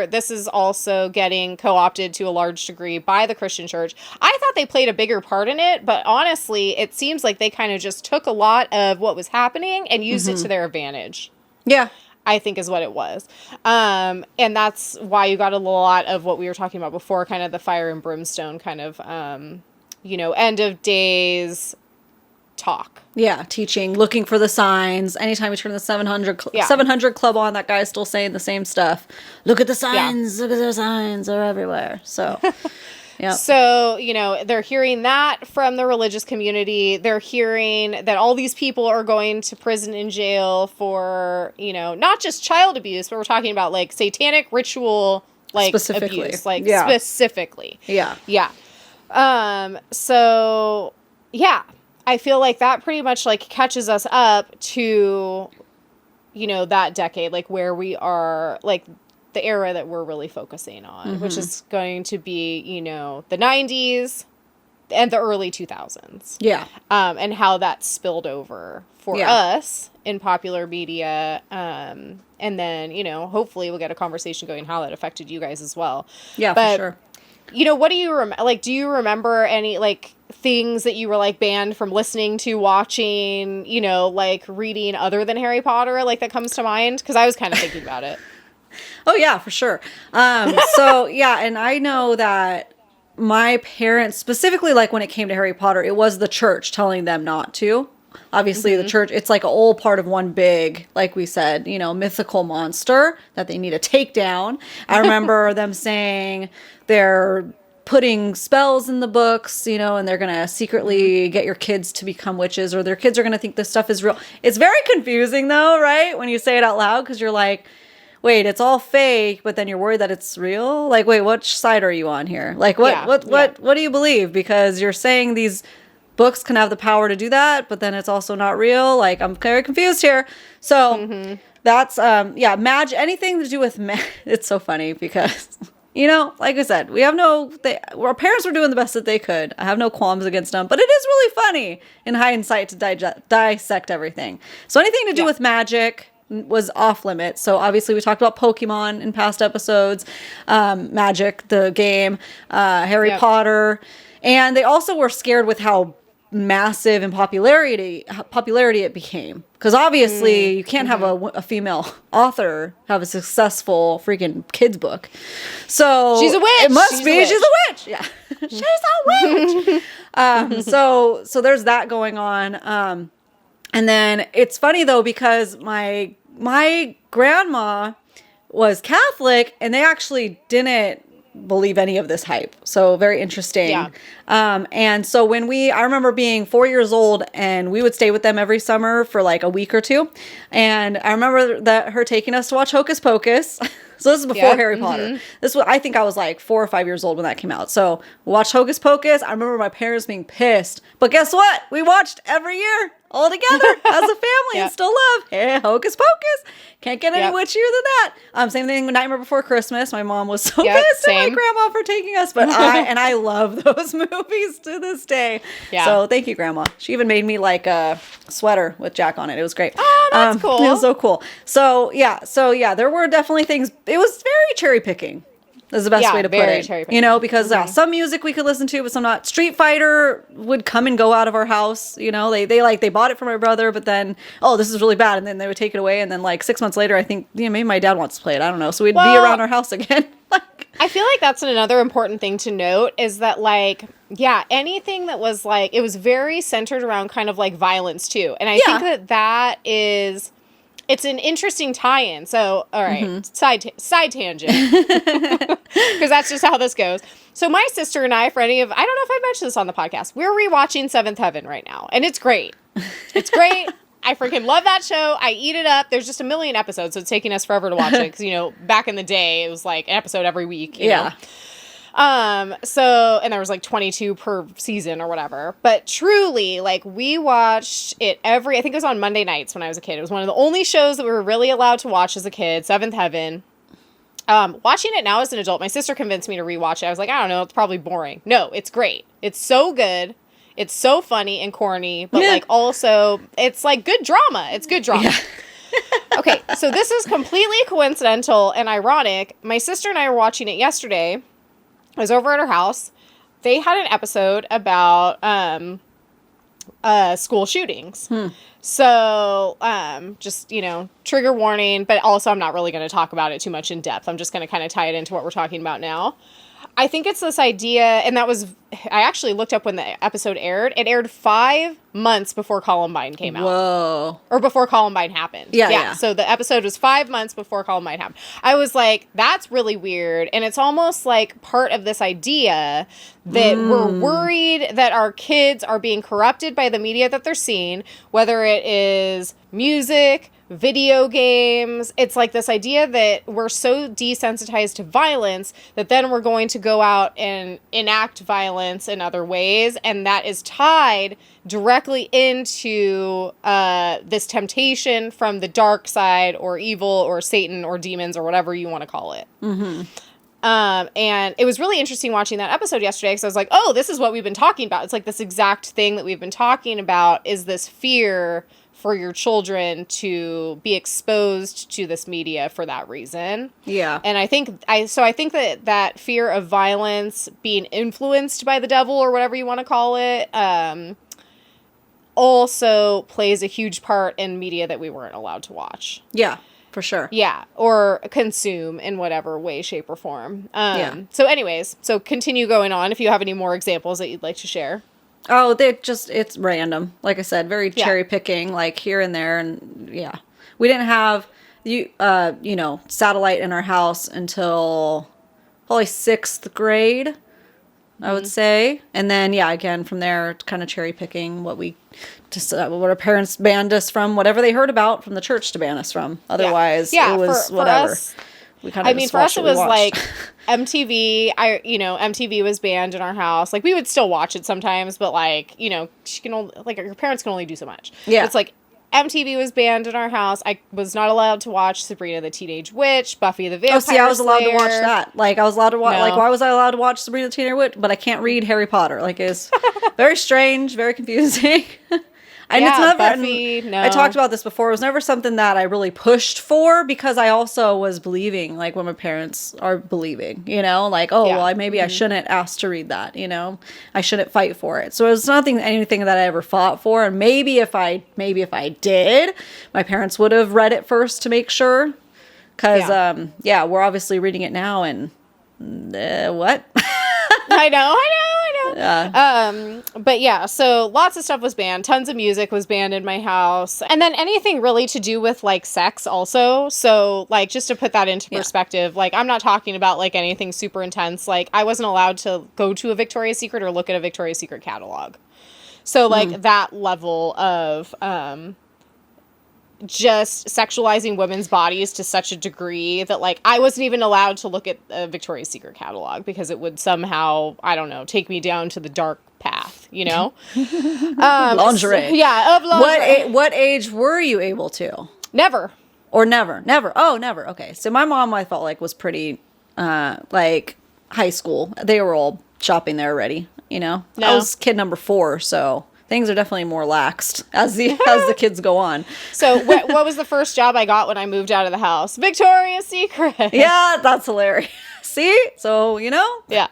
this is also getting co-opted to a large degree by the Christian church. I thought they played a bigger part in it, but honestly, it seems like they kind of just took a lot of what was happening and used it to their advantage. Yeah. I think is what it was. And that's why you got a lot of what we were talking about before, kind of the fire and brimstone kind of, end of days talk. Yeah, teaching, looking for the signs. Anytime you turn the 700 club on, that guy's still saying the same stuff. Look at the signs. Look at the signs. They're everywhere. So, yeah. So, they're hearing that from the religious community. They're hearing that all these people are going to prison and jail for, not just child abuse, but we're talking about like satanic ritual, like specifically. Abuse, like specifically. Yeah. Yeah. So, yeah. I feel like that pretty much like catches us up to, that decade, like where we are, like the era that we're really focusing on, which is going to be, the 90s and the early 2000s. Yeah. And how that spilled over for us in popular media. And then, hopefully we'll get a conversation going how that affected you guys as well. Yeah, for sure. What do you remember? Like, do you remember any, like, things that you were, like, banned from listening to, watching, like, reading other than Harry Potter, like, that comes to mind? Because I was kind of thinking about it. Oh, yeah, for sure. So, yeah, and I know that my parents, specifically, like, when it came to Harry Potter, it was the church telling them not to. Obviously, the church, it's like all part of one big, like we said, mythical monster that they need to take down. I remember them saying they're putting spells in the books, and they're going to secretly get your kids to become witches, or their kids are going to think this stuff is real. It's very confusing, though, right? When you say it out loud, because you're like, wait, it's all fake, but then you're worried that it's real? Like, wait, which side are you on here? Like, what do you believe? Because you're saying these books can have the power to do that, but then it's also not real. Like, I'm very confused here. So that's, magic, anything to do with it's so funny because, like I said, we have our parents were doing the best that they could. I have no qualms against them, but it is really funny in hindsight to dissect everything. So anything to do with magic was off limits. So obviously we talked about Pokemon in past episodes, Magic, the game, Harry Potter, and they also were scared with how massive in popularity it became, because obviously you can't have a female author have a successful freaking kids book, so she's a witch. It must be she's a witch. Yeah. She's a witch. So there's that going on, and then it's funny though, because my grandma was Catholic and they actually didn't believe any of this hype. So very interesting. Yeah. And so I remember being 4 years old and we would stay with them every summer for like a week or two. And I remember that her taking us to watch Hocus Pocus. So this is before Harry Potter. I think I was like 4 or 5 years old when that came out. So we watched Hocus Pocus. I remember my parents being pissed. But guess what? We watched every year all together as a family and still love Hocus Pocus. Can't get any witchier than that. Same thing with Nightmare Before Christmas. My mom was so pissed at my grandma for taking us. But I love those movies to this day. Yeah. So thank you, Grandma. She even made me like a sweater with Jack on it. It was great. Oh, that's cool. It was so cool. So there were definitely things. It was very cherry picking. Is the best way to put it. Because some music we could listen to, but some not. Street Fighter would come and go out of our house. They bought it for my brother, but then, this is really bad, and then they would take it away, and then like 6 months later, I think maybe my dad wants to play it. I don't know. So we'd be around our house again. I feel like that's another important thing to note is that anything that was like, it was very centered around kind of like violence too, and I think that is. It's an interesting tie-in. So, all right, side tangent. Because that's just how this goes. So my sister and I, I don't know if I mentioned this on the podcast, we're rewatching Seventh Heaven right now. And it's great. It's great. I freaking love that show. I eat it up. There's just a million episodes, so it's taking us forever to watch it. Because, back in the day, it was like an episode every week. You know? And there was like 22 per season or whatever, but truly like we watched it I think it was on Monday nights when I was a kid. It was one of the only shows that we were really allowed to watch as a kid, Seventh Heaven. Watching it now as an adult, my sister convinced me to rewatch it. I was like, I don't know, it's probably boring. No, it's great. It's so good. It's so funny and corny, but like also it's like good drama. It's good drama. Yeah. Okay. So this is completely coincidental and ironic. My sister and I were watching it yesterday. I was over at her house. They had an episode about school shootings. So, just, trigger warning, but also I'm not really going to talk about it too much in depth. I'm just going to kind of tie it into what we're talking about now. I think it's this idea, and I actually looked up when the episode aired. It aired 5 months before Columbine came out. Whoa. Or before Columbine happened. Yeah. So the episode was 5 months before Columbine happened. I was like, that's really weird. And it's almost like part of this idea that we're worried that our kids are being corrupted by the media that they're seeing, whether it is music, video games. It's like this idea that we're so desensitized to violence that then we're going to go out and enact violence in other ways. And that is tied directly into this temptation from the dark side or evil or Satan or demons or whatever you want to call it. And it was really interesting watching that episode yesterday because I was like, oh, this is what we've been talking about. It's like this exact thing that we've been talking about is this fear for your children to be exposed to this media for that reason. Yeah. And I think that fear of violence being influenced by the devil or whatever you want to call it, also plays a huge part in media that we weren't allowed to watch. Yeah, for sure. Yeah. Or consume in whatever way, shape, or form. So anyways, continue going on if you have any more examples that you'd like to share. Oh, it's random. Like I said, very cherry picking, like here and there. And yeah, we didn't have, satellite in our house until probably 6th grade, I would say. And then, again, from there, kind of cherry picking what our parents banned us from, whatever they heard about from the church to ban us from. Otherwise, it was whatever. For us, it was like MTV. MTV was banned in our house. Like, we would still watch it sometimes, but your parents can only do so much. Yeah. It's like MTV was banned in our house. I was not allowed to watch Sabrina the Teenage Witch, Buffy the Vampire Slayer. I was allowed to watch that. Like, I was allowed to watch, why was I allowed to watch Sabrina the Teenage Witch, but I can't read Harry Potter? Like, it's very strange, very confusing. And it's never, Buffy, no. I talked about this before. It was never something that I really pushed for because I also was believing, like what my parents are believing, maybe I shouldn't ask to read that, I shouldn't fight for it. So it was anything that I ever fought for. And maybe if I did, my parents would have read it first to make sure. Cause, we're obviously reading it now and what? I know. Yeah. But yeah, so lots of stuff was banned. Tons of music was banned in my house. And then anything really to do with like sex also. So like, just to put that into perspective, like I'm not talking about like anything super intense. Like I wasn't allowed to go to a Victoria's Secret or look at a Victoria's Secret catalog. So like that level of, just sexualizing women's bodies to such a degree that like I wasn't even allowed to look at a Victoria's Secret catalog because it would somehow, I don't know, take me down to the dark path, lingerie. Of lingerie. What age were you able to? Never. Or never? Oh, never. Okay. So my mom, I felt like was pretty like high school. They were all shopping there already, No. I was kid number 4, so things are definitely more laxed as the kids go on. So what was the first job I got when I moved out of the house? Victoria's Secret. Yeah, that's hilarious. See? So, Yeah.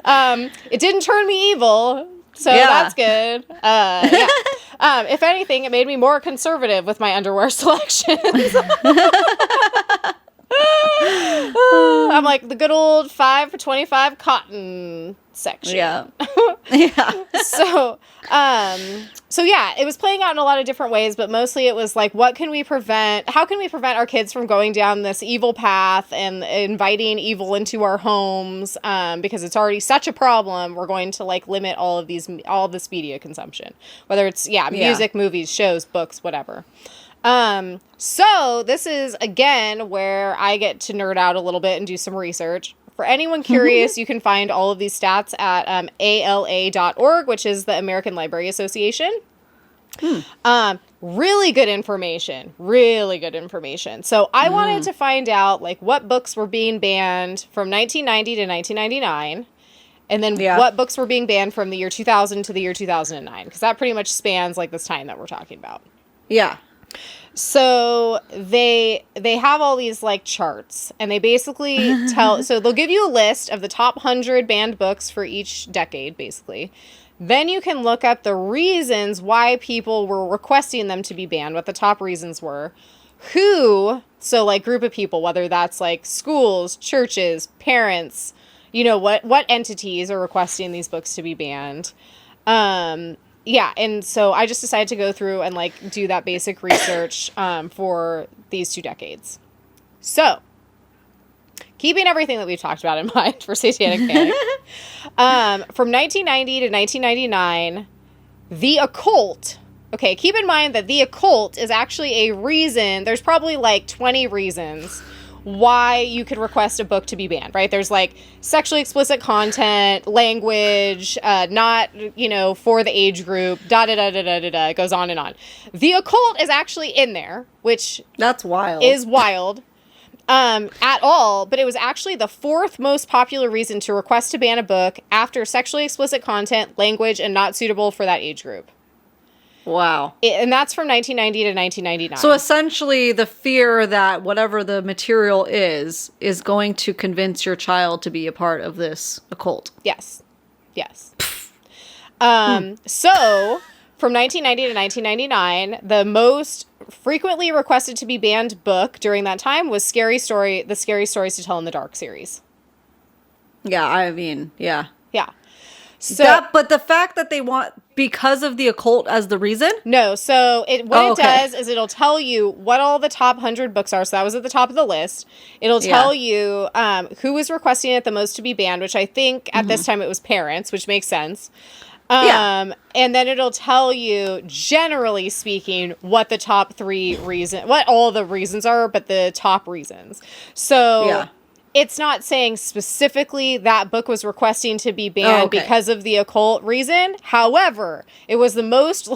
It didn't turn me evil, so that's good. If anything, it made me more conservative with my underwear selections. I'm like the good old 5 for $25 cotton section. Yeah. So yeah, it was playing out in a lot of different ways, but mostly it was like, how can we prevent our kids from going down this evil path and inviting evil into our homes? Because it's already such a problem. We're going to like limit all of this media consumption, whether it's music, movies, shows, books, whatever. So this is again where I get to nerd out a little bit and do some research. For anyone curious, you can find all of these stats at ALA.org, which is the American Library Association. Really good information. So I wanted to find out like what books were being banned from 1990 to 1999. And then what books were being banned from the year 2000 to the year 2009. Because that pretty much spans like this time that we're talking about. Yeah. So they have all these like charts and they basically so they'll give you a list of the top 100 banned books for each decade, basically. Then you can look up the reasons why people were requesting them to be banned, what the top reasons were, so like group of people, whether that's like schools, churches, parents, you know, what entities are requesting these books to be banned. Yeah, and so I just decided to go through and like do that basic research for these 2 decades. So, keeping everything that we've talked about in mind for Satanic Panic, from 1990 to 1999, the occult. Okay, keep in mind that the occult is actually a reason. There's probably like 20 reasons why you could request a book to be banned, right? There's like sexually explicit content, language, not, you know, for the age group, da-da-da-da-da-da-da, it goes on and on. The occult is actually in there, which... That's wild. ...is wild at all, but it was actually the 4th most popular reason to request to ban a book after sexually explicit content, language, and not suitable for that age group. Wow. And that's from 1990 to 1999. So essentially the fear that whatever the material is going to convince your child to be a part of this occult. Yes. Yes. So from 1990 to 1999, the most frequently requested to be banned book during that time was the Scary Stories to Tell in the Dark series. Yeah, I mean, yeah. Yeah. So, but the fact that they want because of the occult as the reason? No. So it does is it'll tell you what all the top 100 books are. So that was at the top of the list. It'll tell you who was requesting it the most to be banned, which I think at this time it was parents, which makes sense. And then it'll tell you, generally speaking, what the top 3 what all the reasons are, but the top reasons. So it's not saying specifically that book was requesting to be banned because of the occult reason. However, it was the most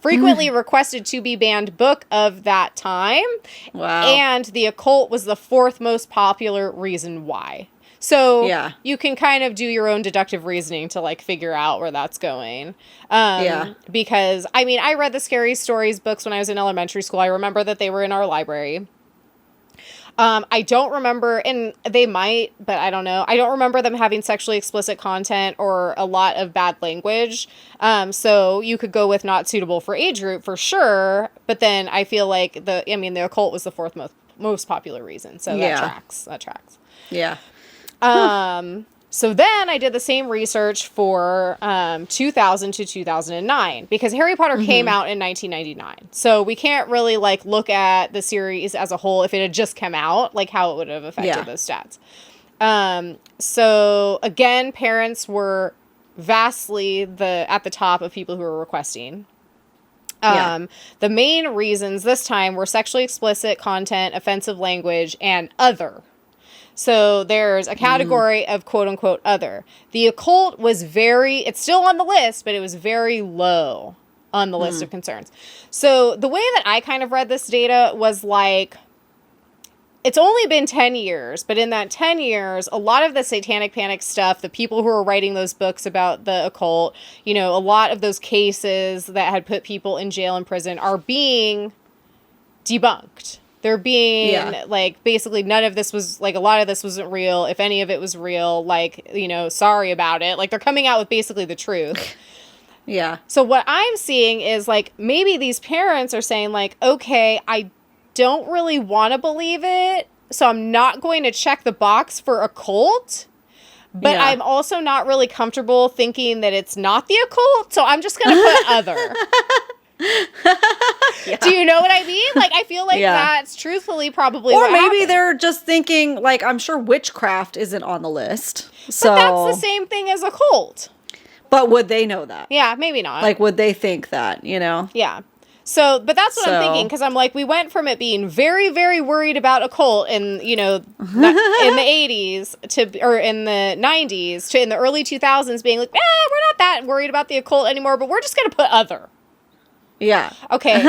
frequently requested to be banned book of that time. Wow. And the occult was the 4th most popular reason why. So you can kind of do your own deductive reasoning to like figure out where that's going. Because I mean, I read the Scary Stories books when I was in elementary school. I remember that they were in our library. I don't remember, and they might, but I don't know. I don't remember them having sexually explicit content or a lot of bad language. So you could go with not suitable for age group for sure. But then I feel like the occult was the 4th most popular reason. So that tracks. Yeah. So then I did the same research for 2000 to 2009 because Harry Potter came out in 1999. So we can't really like look at the series as a whole if it had just come out, like how it would have affected those stats. So again, parents were vastly at the top of people who were requesting. The main reasons this time were sexually explicit content, offensive language, and other. So there's a category of quote unquote other. The occult was it's still on the list, but it was very low on the list of concerns. So the way that I kind of read this data was like, it's only been 10 years, but in that 10 years, a lot of the Satanic Panic stuff, the people who were writing those books about the occult, you know, a lot of those cases that had put people in jail and prison are being debunked. They're being, like, basically none of this was, like, a lot of this wasn't real. If any of it was real, like, you know, sorry about it. Like, they're coming out with basically the truth. So what I'm seeing is, like, maybe these parents are saying, like, okay, I don't really want to believe it, so I'm not going to check the box for occult. But I'm also not really comfortable thinking that it's not the occult, so I'm just going to put other. Do you know what I mean? Like, I feel like that's truthfully probably or what maybe happened. They're just thinking, like, I'm sure witchcraft isn't on the list. So. But that's the same thing as occult. But would they know that? Yeah, maybe not. Like, would they think that, you know? Yeah. So, but that's what I'm thinking, because I'm like, we went from it being very, very worried about occult in, you know, in the 80s or in the 90s to in the early 2000s being like, we're not that worried about the occult anymore, but we're just going to put other. Yeah. Okay.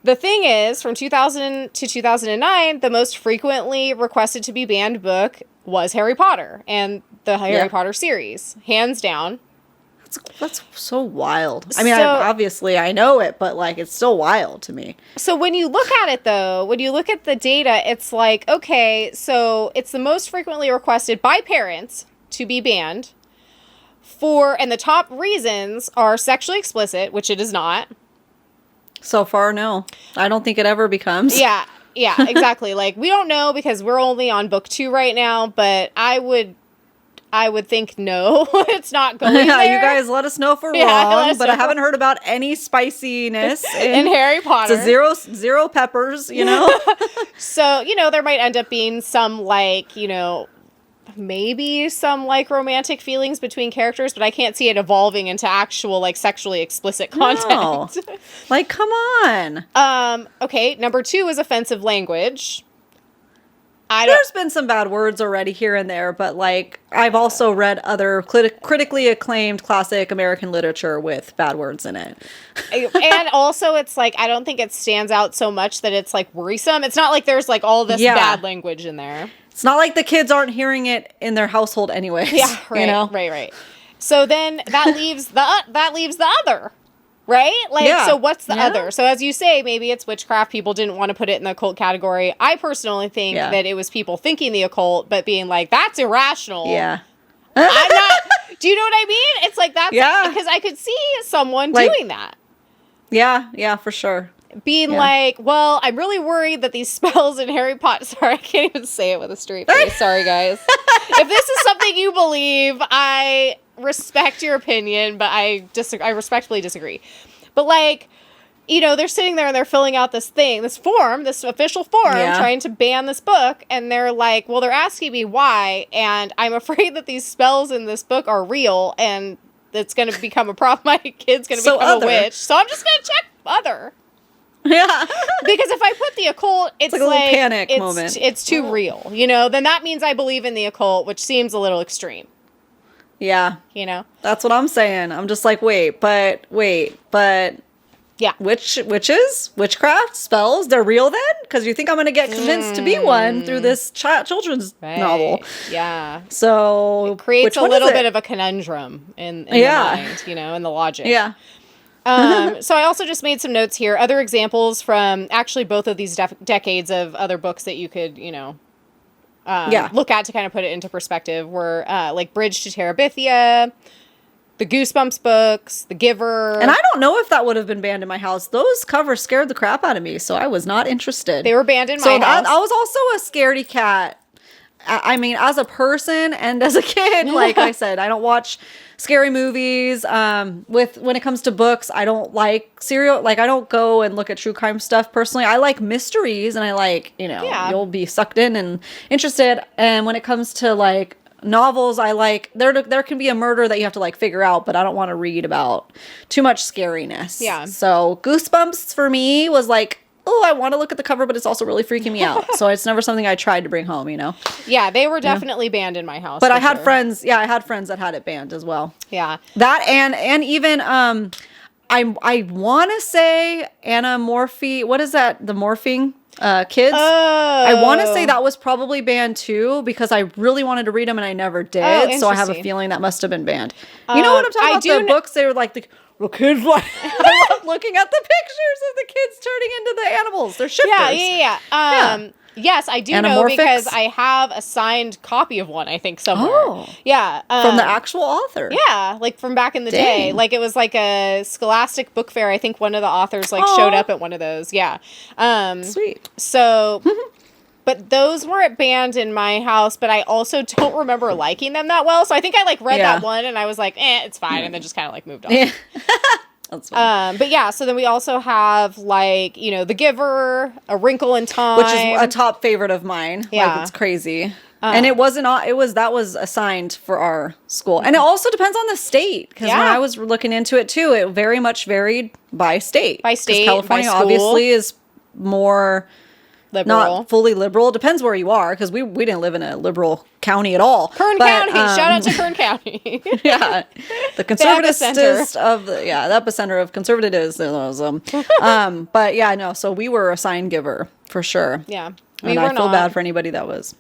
The thing is, from 2000 to 2009, the most frequently requested to be banned book was Harry Potter and the Harry Potter series, hands down. That's so wild. I mean, obviously I know it, but like it's still wild to me. So when you look at it though, when you look at the data, it's like, okay, so it's the most frequently requested by parents to be banned. and the top reasons are sexually explicit, which it is not. So far, no. I don't think it ever becomes. Yeah, exactly. Like, we don't know because we're only on book 2 right now, but I would think no, it's not going there. You guys let us know if we're wrong, but I haven't heard about any spiciness in Harry Potter. It's zero peppers, you know? So, you know, there might end up being some, like, you know, maybe some, like, romantic feelings between characters, but I can't see it evolving into actual, like, sexually explicit content. No. Like, come on. Okay, number 2 is offensive language. There's been some bad words already here and there, but, like, I've also read other critically acclaimed classic American literature with bad words in it. And also, it's like, I don't think it stands out so much that it's, like, worrisome. It's not like there's, like, all this bad language in there. It's not like the kids aren't hearing it in their household anyways. Yeah, right, you know? Right. So then that leaves the other. Right? Like, so what's the other? So as you say, maybe it's witchcraft. People didn't want to put it in the occult category. I personally think that it was people thinking the occult, but being like, that's irrational. Yeah. I'm not, do you know what I mean? It's like, that's, because I could see someone doing that. Yeah, for sure. Being like, well, I'm really worried that these spells in Harry Potter, sorry, I can't even say it with a straight face. Sorry, guys. If this is something you believe, I respect your opinion, but I respectfully disagree. But, like, you know, they're sitting there and they're filling out this official form, trying to ban this book, and they're like, well, they're asking me why, and I'm afraid that these spells in this book are real, and it's going to become a problem. My kid's going to become a witch, so I'm just going to check other. Yeah. Because if I put the occult, it's like a little panic moment. It's too real, you know? Then that means I believe in the occult, which seems a little extreme. Yeah. You know? That's what I'm saying. I'm just like, wait, but yeah. Witches, witchcraft, spells, they're real then? Because you think I'm going to get convinced to be one through this children's novel. Yeah. So it creates a little bit of a conundrum in the mind, you know, in the logic. Yeah. So I also just made some notes here. Other examples from actually both of these decades of other books that you could, you know, look at to kind of put it into perspective were like Bridge to Terabithia, the Goosebumps books, The Giver. And I don't know if that would have been banned in my house. Those covers scared the crap out of me, so I was not interested. They were banned in my house. I was also a scaredy cat. I mean, as a person and as a kid, like I said, I don't watch scary movies. When it comes to books, I don't like I don't go and look at true crime stuff personally. I like mysteries, and I like, you know, you'll be sucked in and interested. And when it comes to like novels, I like there can be a murder that you have to like figure out, but I don't want to read about too much scariness. Yeah. So Goosebumps for me was like, oh, I want to look at the cover, but it's also really freaking me out. So it's never something I tried to bring home, you know? Yeah, they were definitely banned in my house. But I had friends that had it banned as well. Yeah. That and even, I want to say Anamorphy, what is that? The morphing kids? Oh. I want to say that was probably banned too, because I really wanted to read them and I never did. Oh, so I have a feeling that must have been banned. You know what I'm talking about? The books, they were like the kids like I love looking at the pictures of the kids turning into the animals. They're shifters. Yeah. Yes, I do know because I have a signed copy of one, I think, somewhere. Oh. Yeah. From the actual author. Yeah, like from back in the day. Like it was like a Scholastic book fair. I think one of the authors like showed up at one of those. Yeah. Sweet. So but those weren't banned in my house, but I also don't remember liking them that well. So I think I like read that one and I was like, it's fine. And then just kind of like moved on. Yeah. That's funny. But yeah, so then we also have like, you know, The Giver, A Wrinkle in Time. Which is a top favorite of mine. Yeah. Like, it's crazy. And that was assigned for our school. And it also depends on the state. Because when I was looking into it too, it very much varied by state. By state, California by school. Obviously is more liberal. Not fully liberal. It depends where you are, because we didn't live in a liberal county at all. Kern County. Shout out to Kern County. Yeah. The conservativist of the epicenter of conservatism. But yeah, no, so we were a sign giver for sure. Yeah. And I feel bad for anybody that was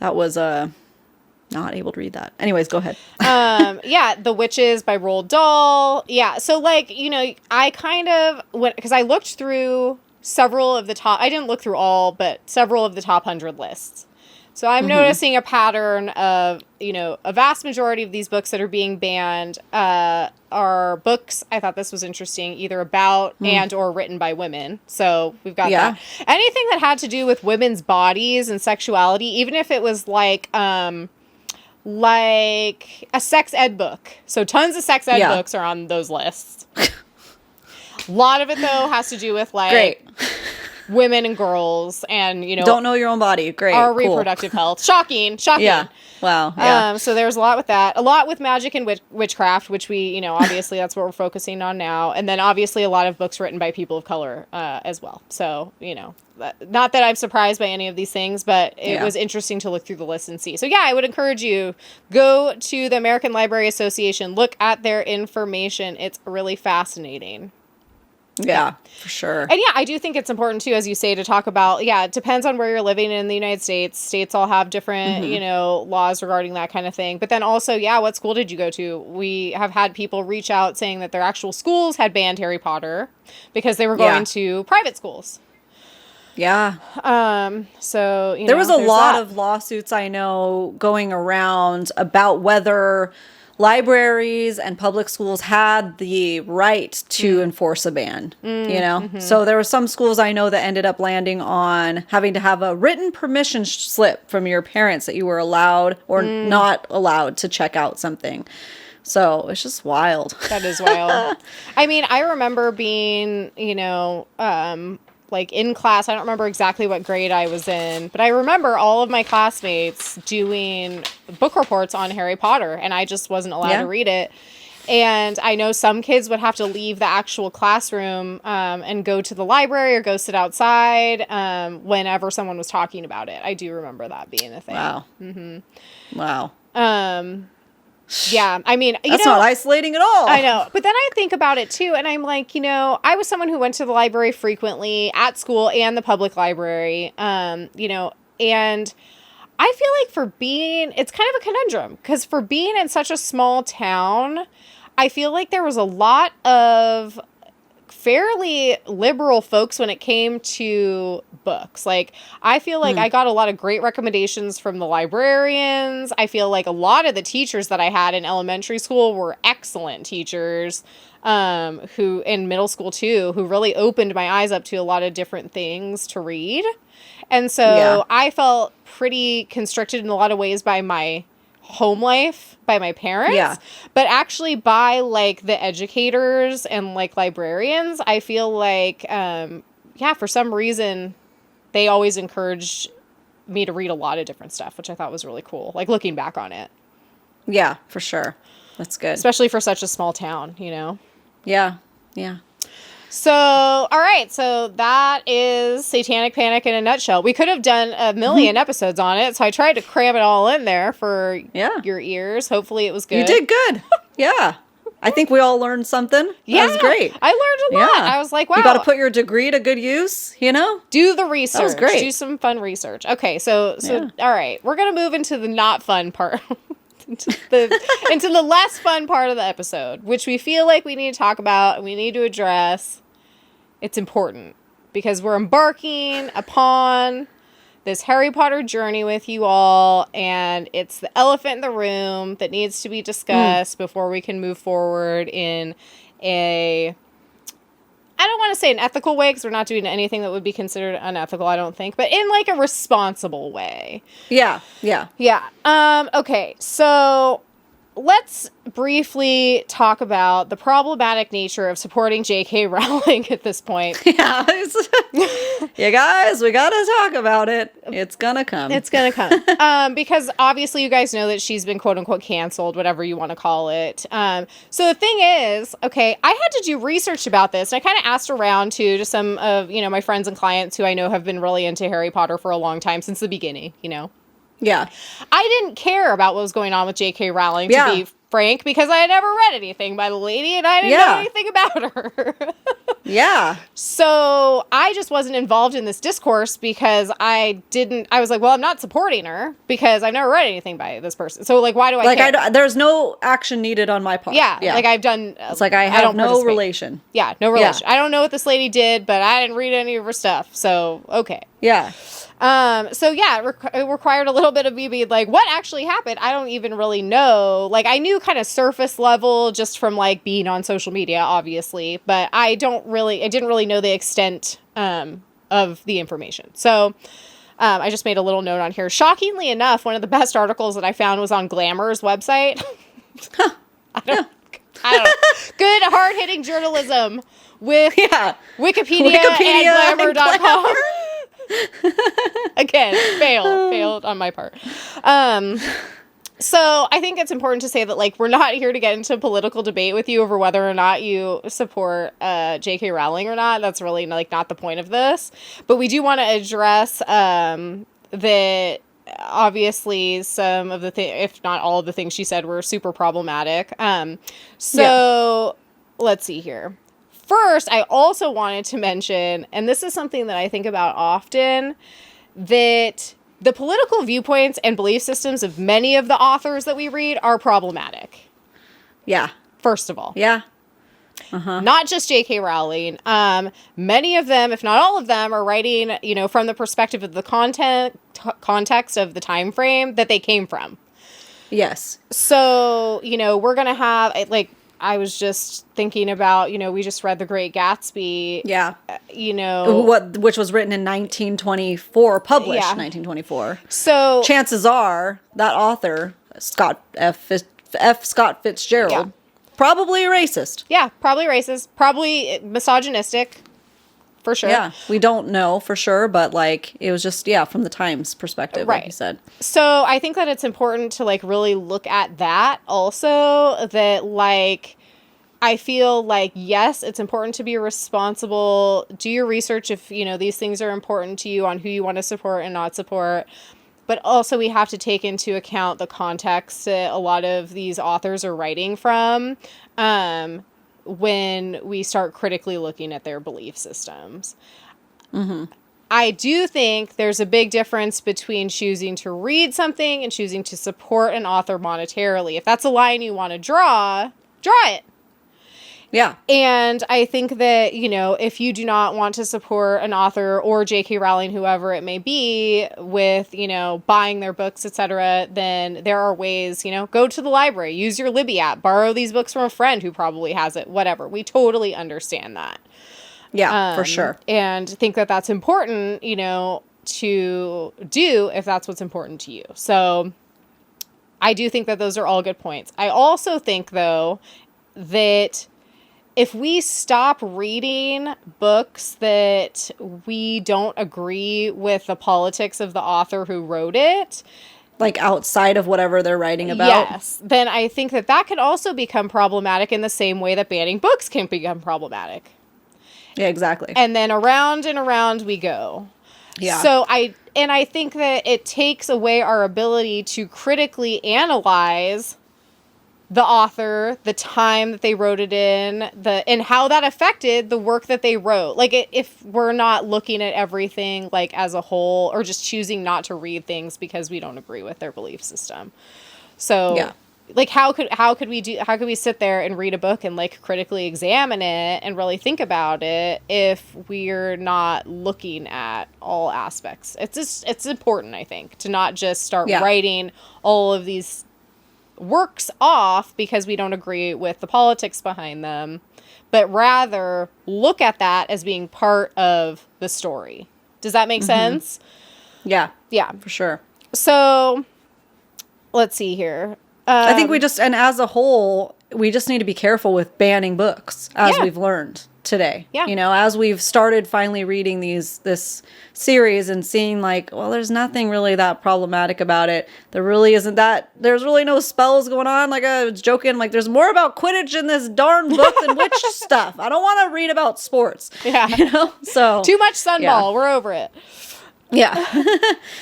not able to read that. Anyways, go ahead. Yeah, The Witches by Roald Dahl. Yeah, so like, you know, I kind of because I looked through several of the top, I didn't look through all, but several of the top 100 lists. So I'm noticing a pattern of, a vast majority of these books that are being banned are books, I thought this was interesting, either about and or written by women. So we've got that. Anything that had to do with women's bodies and sexuality, even if it was like a sex ed book. So tons of sex ed books are on those lists. A lot of it, though, has to do with women and girls and, don't know your own body. Great. Our reproductive health. Shocking. Yeah. Wow. Yeah. So there's a lot with that. A lot with magic and witchcraft, which we, obviously that's what we're focusing on now. And then obviously a lot of books written by people of color as well. So, not that I'm surprised by any of these things, but it was interesting to look through the list and see. So yeah, I would encourage you, go to the American Library Association, look at their information. It's really fascinating. Yeah, for sure. And yeah, I do think it's important too, as you say, to talk about, it depends on where you're living in the United States. States all have different, laws regarding that kind of thing. But then also, what school did you go to? We have had people reach out saying that their actual schools had banned Harry Potter because they were going to private schools. Yeah. So, there was a lot of lawsuits I know going around about whether libraries and public schools had the right to enforce a ban, So there were some schools I know that ended up landing on having to have a written permission slip from your parents that you were allowed or not allowed to check out something. So it's just wild. That is wild. I mean, I remember being, like in class, I don't remember exactly what grade I was in, but I remember all of my classmates doing book reports on Harry Potter, and I just wasn't allowed to read it. And I know some kids would have to leave the actual classroom and go to the library or go sit outside whenever someone was talking about it. I do remember that being a thing. Wow. Wow. Yeah, I mean, that's not isolating at all. I know. But then I think about it too, and I'm like, I was someone who went to the library frequently at school and the public library, and I feel like it's kind of a conundrum, because for being in such a small town, I feel like there was a lot of fairly liberal folks when it came to books. Like, I feel like I got a lot of great recommendations from the librarians. I feel like a lot of the teachers that I had in elementary school were excellent teachers, who in middle school too, who really opened my eyes up to a lot of different things to read. And so I felt pretty constricted in a lot of ways by my home life, by my parents, but actually by like the educators and like librarians. I feel like, for some reason they always encouraged me to read a lot of different stuff, which I thought was really cool. Like, looking back on it. Yeah, for sure. That's good. Especially for such a small town, Yeah. Yeah. So, all right. So that is Satanic Panic in a nutshell. We could have done a million episodes on it, so I tried to cram it all in there for your ears. Hopefully it was good. You did good. Yeah. I think we all learned something. That was great. I learned a lot. I was like, wow. You got to put your degree to good use, Do the research. That was great. Do some fun research. Okay, so all right. We're going to move into the not fun part. into the less fun part of the episode, which we feel like we need to talk about and we need to address. It's important because we're embarking upon this Harry Potter journey with you all, and it's the elephant in the room that needs to be discussed before we can move forward in I don't want to say an ethical way, because we're not doing anything that would be considered unethical, I don't think, but in like a responsible way. Yeah. Yeah. Yeah. Okay. So let's briefly talk about the problematic nature of supporting J K Rowling at this point. Yeah. You guys, we got to talk about it. It's going to come. It's going to come. Because obviously you guys know that she's been quote unquote canceled, whatever you want to call it. So the thing is, okay, I had to do research about this, and I kind of asked around to some of, my friends and clients who I know have been really into Harry Potter for a long time, since the beginning, Yeah. I didn't care about what was going on with J K Rowling, to be frank, because I had never read anything by the lady, and I didn't know anything about her. Yeah. So I just wasn't involved in this discourse because I was like, well, I'm not supporting her because I've never read anything by this person. So like, why do I care? There's no action needed on my part. Yeah. Like I've done. It's like I have no relation. Yeah. No relation. I don't know what this lady did, but I didn't read any of her stuff. So, okay. Yeah. So yeah, it required a little bit of me being like, what actually happened? I don't even really know. Like, I knew kind of surface level just from like being on social media, obviously, but I didn't really know the extent, of the information. So, I just made a little note on here. Shockingly enough, one of the best articles that I found was on Glamour's website. I don't know. Good hard-hitting journalism with Wikipedia and Glamour.com. Again, failed on my part. So I think it's important to say that, like, we're not here to get into political debate with you over whether or not you support J K Rowling or not. That's really, like, not the point of this. But we do want to address that obviously some of the if not all of the things she said were super problematic. Let's see here. First, I also wanted to mention, and this is something that I think about often, that the political viewpoints and belief systems of many of the authors that we read are problematic. Yeah. First of all. Yeah. Not just J K Rowling. Many of them, if not all of them, are writing, from the perspective of the context of the time frame that they came from. Yes. So, we're going to have, like, I was just thinking about, we just read The Great Gatsby. Yeah. Which was written in 1924, published 1924. So chances are that author, Scott Fitzgerald, probably a racist. Yeah, probably racist. Probably misogynistic. For sure. Yeah, we don't know for sure, but, like, it was just, from the Times perspective, like you said. So I think that it's important to, like, really look at that also, that, like, I feel like, yes, it's important to be responsible. Do your research if, these things are important to you on who you want to support and not support. But also we have to take into account the context that a lot of these authors are writing from, when we start critically looking at their belief systems. Mm-hmm. I do think there's a big difference between choosing to read something and choosing to support an author monetarily. If that's a line you want to draw it. Yeah. And I think that, if you do not want to support an author or J.K. Rowling, whoever it may be, with, buying their books, etc., then there are ways, go to the library, use your Libby app, borrow these books from a friend who probably has it, whatever. We totally understand that. Yeah, for sure. And think that that's important, to do if that's what's important to you. So I do think that those are all good points. I also think, though, that if we stop reading books that we don't agree with the politics of the author who wrote it, like outside of whatever they're writing about, yes, then I think that can also become problematic in the same way that banning books can become problematic. Yeah, exactly. And then around and around we go. Yeah. So I think that it takes away our ability to critically analyze the author, the time that they wrote it in, and how that affected the work that they wrote. Like, if we're not looking at everything, like, as a whole, or just choosing not to read things because we don't agree with their belief system. So, like, how could we sit there and read a book and, like, critically examine it and really think about it if we're not looking at all aspects? It's important, I think, to not just start writing all of these works off because we don't agree with the politics behind them, but rather look at that as being part of the story. Does that make sense? Yeah. Yeah, for sure. So let's see here. I think and as a whole, we just need to be careful with banning books, as we've learned today. Yeah. As we've started finally reading this series and seeing, like, well, there's nothing really that problematic about it. There really isn't that. There's really no spells going on. Like, I was joking, like, there's more about Quidditch in this darn book than witch stuff. I don't want to read about sports. Yeah. So too much Sunball. We're over it. Yeah.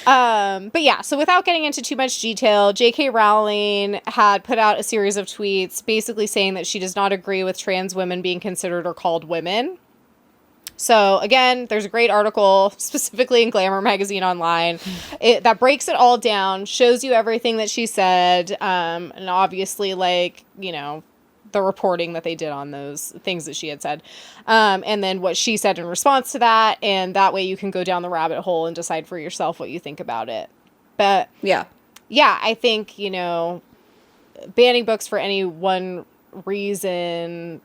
But yeah, so without getting into too much detail, J.K. Rowling had put out a series of tweets basically saying that she does not agree with trans women being considered or called women. So again, there's a great article specifically in Glamour magazine online that breaks it all down, shows you everything that she said. And obviously, like, the reporting that they did on those things that she had said. And then what she said in response to that. And that way you can go down the rabbit hole and decide for yourself what you think about it. But yeah, I think, you know, banning books for any one reason,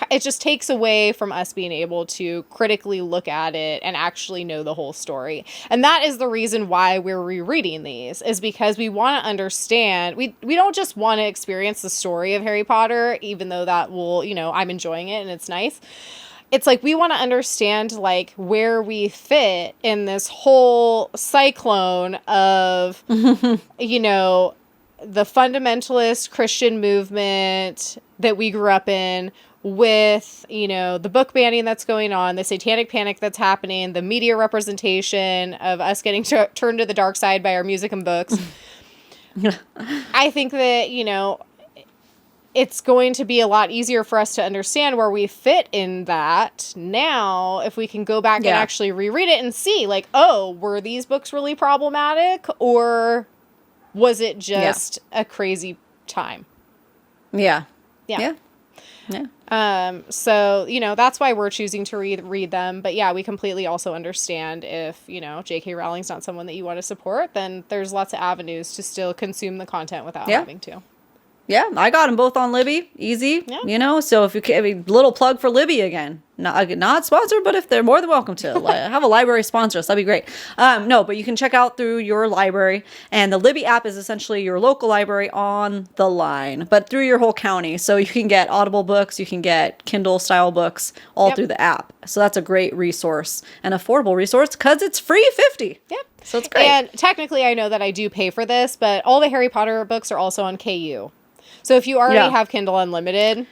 it just takes away from us being able to critically look at it and actually know the whole story. And that is the reason why we're rereading these, is because we want to understand. We don't just want to experience the story of Harry Potter, even though that will, you know, I'm enjoying it and it's nice. It's like we want to understand like where we fit in this whole cyclone of, you know, the fundamentalist Christian movement that we grew up in, with, you know, the book banning that's going on, the satanic panic that's happening, the media representation of us getting turned to the dark side by our music and books. I think that, you know, it's going to be a lot easier for us to understand where we fit in that now if we can go back and actually reread it and see, like, oh, were these books really problematic, or was it just a crazy time? Yeah. So, you know, that's why we're choosing to read them. But yeah, we completely also understand if, you know, J K Rowling's not someone that you want to support, then there's lots of avenues to still consume the content without having to. Yeah, I got them both on Libby. Easy, you know. So if you can, I mean, little plug for Libby again. Not sponsored, but if they're more than welcome to have a library sponsor us, that'd be great. No, but you can check out through your library, and the Libby app is essentially your local library on the line, but through your whole county. So you can get Audible books, you can get Kindle style books, all through the app. So that's a great resource, an affordable resource, because it's free 50. Yep. So it's great. And technically, I know that I do pay for this, but all the Harry Potter books are also on KU. So if you already have Kindle Unlimited, you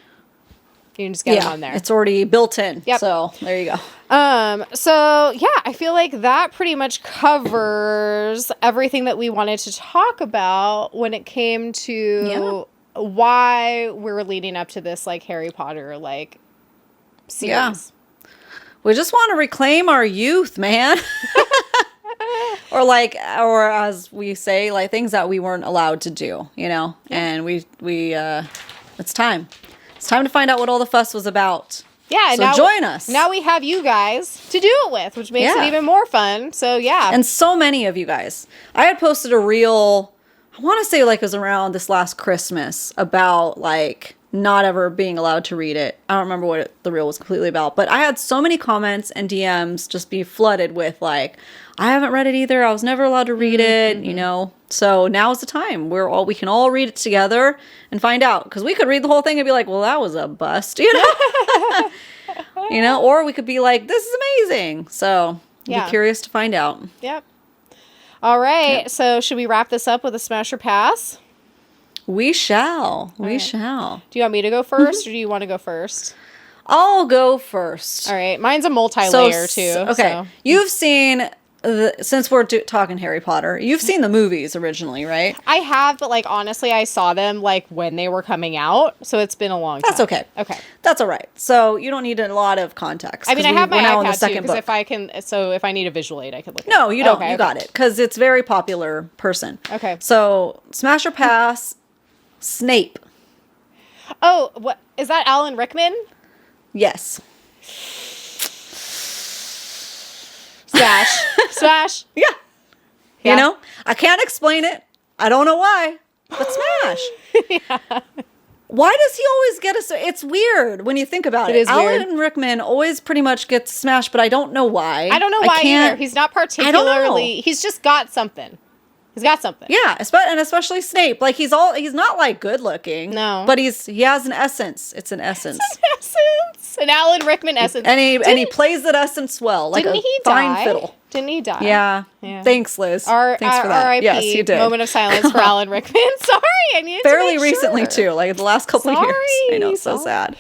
can just get them on there. It's already built in. Yep. So there you go. So yeah, I feel like that pretty much covers everything that we wanted to talk about when it came to why we're leading up to this like Harry Potter like series. Yeah. We just want to reclaim our youth, man. or as we say, like things that we weren't allowed to do, you know? Yeah. And we it's time. It's time to find out what all the fuss was about. Yeah. So join us. Now we have you guys to do it with, which makes it even more fun. So yeah. And so many of you guys. I had posted a reel, I want to say like it was around this last Christmas, about like not ever being allowed to read it. I don't remember what the reel was completely about, but I had so many comments and DMs just be flooded with like, I haven't read it either. I was never allowed to read it, you know? So now is the time. We can all read it together and find out. Because we could read the whole thing and be like, well, that was a bust, you know? You know? Or we could be like, this is amazing. So be curious to find out. Yep. All right. So should we wrap this up with a smash or pass? We shall. We shall. Do you want me to go first or do you want to go first? I'll go first. All right. Mine's a multi-layer too. Okay. So. You've seen... since we're talking Harry Potter, you've seen the movies originally, right? I have, but like honestly, I saw them like when they were coming out, so it's been a long time. That's okay. Okay, that's all right. So you don't need a lot of context. I mean, I have my iPad too, because if I need a visual aid, I could look. No, you don't. You got it, because it's very popular person. Okay. So smash or pass, Snape. Oh, what is that? Alan Rickman? Yes. Smash. Yeah. You know, I can't explain it. I don't know why, but smash. Why does he always get us? It's weird when you think about it. Alan Rickman always pretty much gets smashed, but I don't know why. I don't know why either. He's not particularly. He's just got something. He's got something. Yeah, and especially Snape. Like he's not like good looking. No, but he has an essence. It's an essence. It's an essence. An Alan Rickman essence. And he plays that essence well, like a fine fiddle. Didn't he die? Yeah. Thanks, Liz. Thanks for that. R.I.P. Yes, you did. Moment of silence for Alan Rickman. Sorry, I needed to fairly make recently sure. too, like the last couple of years. I know, so sad.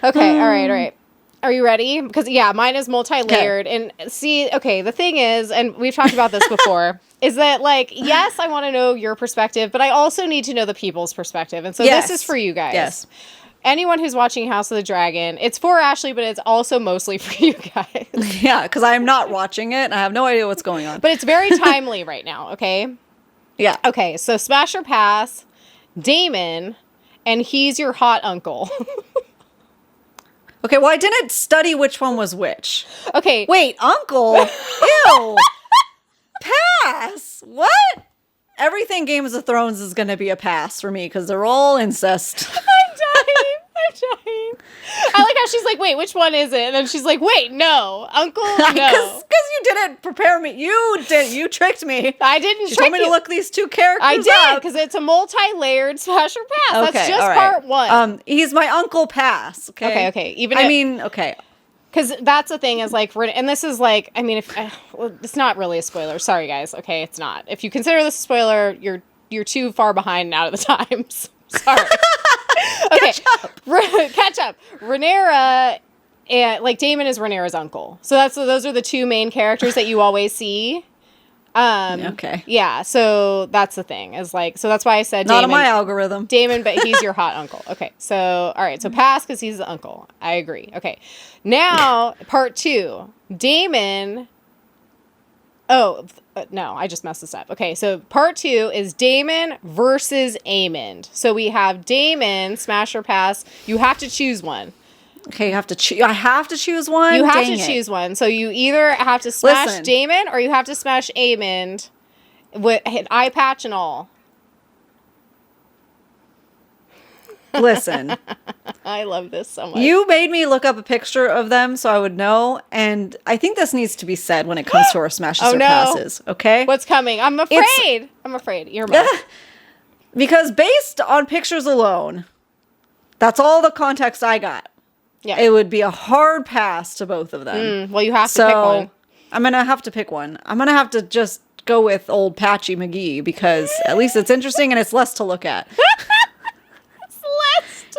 Okay, all right. Are you ready? Because mine is multi-layered. Okay. And see, the thing is, and we've talked about this before, is that like, yes, I want to know your perspective, but I also need to know the people's perspective. And so this is for you guys. Yes. Anyone who's watching House of the Dragon, it's for Ashley, but it's also mostly for you guys. Yeah, because I'm not watching it and I have no idea what's going on. But it's very timely right now, okay? Yeah. Okay, so smash or pass, Damon and he's your hot uncle. Okay, well, I didn't study which one was which. Okay. Wait, uncle? Ew. Pass. What? Everything Games of Thrones is going to be a pass for me because they're all incest. I'm dying. I like how she's like, wait, which one is it? And then she's like, wait, no. Uncle, no. Because you didn't prepare me. You tricked me. I didn't She told me to look these two characters I did, up. because it's a multi-layered slasher pass. Okay, That's just all right. part one. He's my uncle pass, okay? Okay. Okay. Because that's the thing is like, and this is like, I mean, if well, it's not really a spoiler. Sorry, guys. Okay, it's not. If you consider this a spoiler, you're too far behind and out of the times. Sorry. Okay, catch up. Rhaenyra, and like Daemon is Rhaenyra's uncle. So those are the two main characters that you always see. Okay. Yeah. So that's the thing is like, so that's why I said Not Daemon, on my algorithm. Daemon, but he's your hot uncle. Okay. So all right. So pass because he's the uncle. I agree. Okay. Now part 2. Daemon. Oh no, I just messed this up. Okay, so part 2 is Daemon versus Aemond. So we have Daemon, smash or pass. You have to choose one. Okay, you have to choose. I have to choose one. You have Dang to it. choose one. So you either have to smash Listen. Daemon or you have to smash Aemond with an eye patch and all. Listen. I love this so much. You made me look up a picture of them so I would know, and I think this needs to be said when it comes to our smashes or passes, okay? What's coming? I'm afraid. I'm afraid. You're mad. Because based on pictures alone, that's all the context I got. Yeah. It would be a hard pass to both of them. Well, you have to pick one. I'm going to have to pick one. I'm going to have to just go with old Patchy McGee because at least it's interesting and it's less to look at.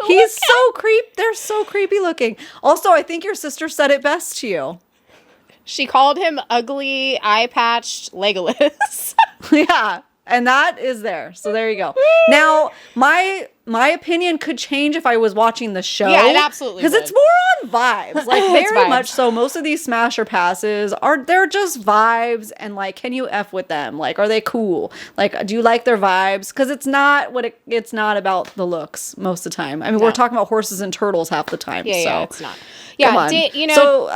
They're so creepy looking. Also, I think your sister said it best to you. She called him ugly, eye-patched Legolas. Yeah, and that is there. So there you go. Now, my opinion could change if I was watching the show. Yeah, it absolutely because it's more on vibes. Like very much so. Most of these smasher passes they're just vibes and like, can you F with them? Like, are they cool? Like, do you like their vibes? Because it's not it's not about the looks most of the time. I mean, we're talking about horses and turtles half the time. Yeah, so. yeah, it's not. Yeah, come on. So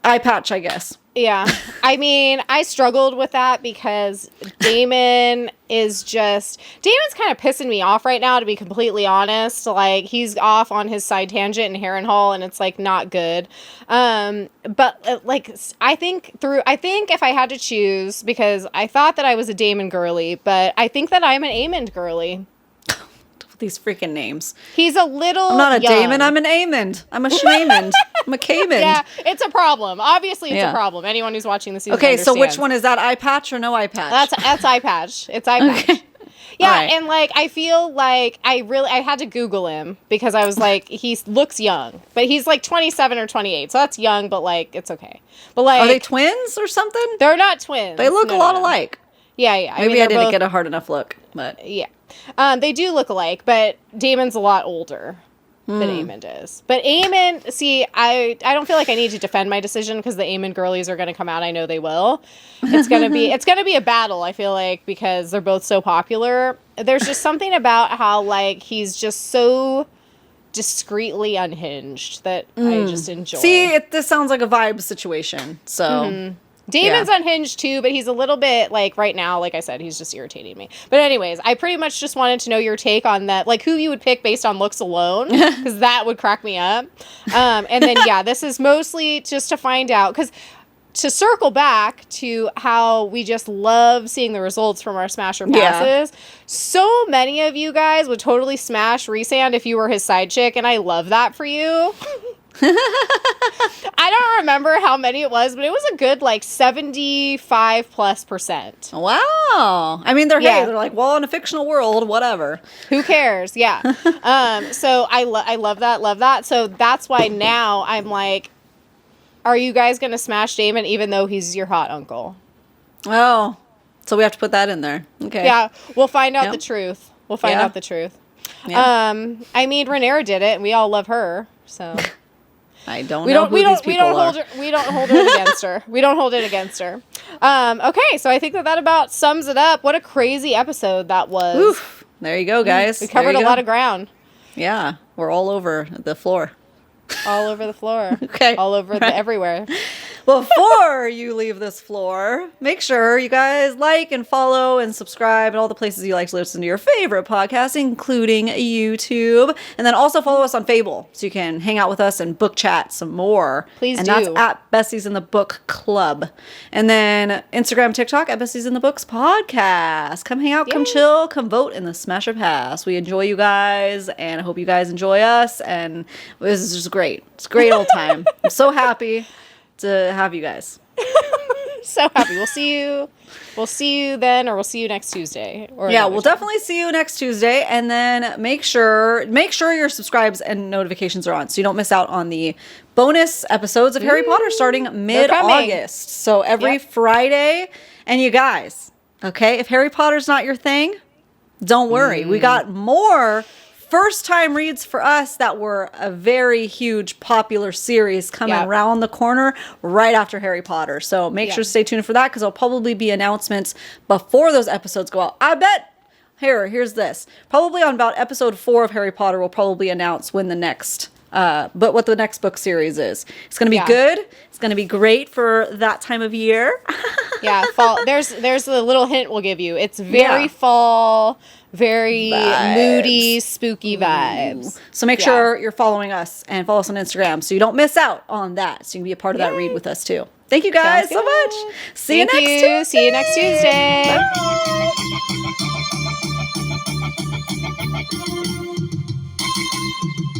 eye patch, I guess. Yeah. I mean, I struggled with that because Daemon's kind of pissing me off right now, to be completely honest. Like, he's off on his side tangent in Harrenhal, and it's, like, not good. But, like, I think if I had to choose, because I thought that I was a Daemon girly, but I think that I'm an Aemond girly. These freaking names. He's a little I'm not a young. Daemon, I'm an Aemond. I'm a Schmamond. I'm a Caemond. Yeah, it's a problem. Obviously, it's a problem. Anyone who's watching the season Okay, so which understands. one is that? Eye patch or no eye patch? That's eye patch. It's eye patch. Okay. Yeah, Right. and like I feel like I had to Google him because I was like, he looks young, but he's like 27 or 28, so that's young, but like it's okay. But like, are they twins or something? They're not twins. They look a lot alike. Yeah, yeah. Maybe I didn't get a hard enough look, but yeah. They do look alike, but Daemon's a lot older than Aemond is. But Aemond, see, I don't feel like I need to defend my decision because the Aemond girlies are going to come out. I know they will. It's going to be a battle, I feel like, because they're both so popular. There's just something about how, like, he's just so discreetly unhinged that I just enjoy. See, this sounds like a vibe situation, so... Daemon's unhinged too, but he's a little bit like right now, like I said, he's just irritating me. But anyways, I pretty much just wanted to know your take on that, like who you would pick based on looks alone, because that would crack me up. And then, yeah, this is mostly just to find out, because to circle back to how we just love seeing the results from our smasher passes, so many of you guys would totally smash Rhysand if you were his side chick, and I love that for you. I don't remember how many it was, but it was a good like 75+%. Wow. I mean, they're like, well, in a fictional world, whatever. Who cares? Yeah. So I love that. So that's why now I'm like, are you guys going to smash Daemon even though he's your hot uncle? Oh, so we have to put that in there. Okay. Yeah. We'll find out the truth. Yeah. I mean, Rhaenyra did it and we all love her. So I don't know who these people are. We don't hold it against her. We don't hold it against her. Okay, so I think that about sums it up. What a crazy episode that was. Oof. There you go, guys. We covered a lot of ground. Yeah, we're all over the floor. All over the floor. Okay. All over everywhere. Before you leave this floor, make sure you guys like and follow and subscribe at all the places you like to listen to your favorite podcasts, including YouTube. And then also follow us on Fable so you can hang out with us and book chat some more. Please and do. And that's at Besties in the Book Club. And then Instagram, TikTok at Besties in the Books Podcast. Come hang out, come chill, come vote in the Smash or Pass. We enjoy you guys, and I hope you guys enjoy us. And this is just great. It's a great old time. I'm so happy to have you guys. So happy. We'll see you then, or we'll see you next Tuesday. Or yeah, we'll definitely see you next Tuesday. And then make sure your subscribes and notifications are on so you don't miss out on the bonus episodes of Harry Potter starting mid-August. So every Friday. And you guys, okay, if Harry Potter's not your thing, don't worry. We got more first-time reads for us that were a very huge popular series coming around the corner right after Harry Potter. So make sure to stay tuned for that, because there'll probably be announcements before those episodes go out. I bet, here's this. Probably on about episode 4 of Harry Potter, we'll probably announce when the next, what the next book series is. It's going to be good. It's going to be great for that time of year. Fall. There's a little hint we'll give you. It's very fall, very moody, spooky vibes. So make sure you're following us and follow us on Instagram so you don't miss out on that. So you can be a part of that read with us too. Thank you guys so much. See you next Tuesday. See you next Tuesday. Bye.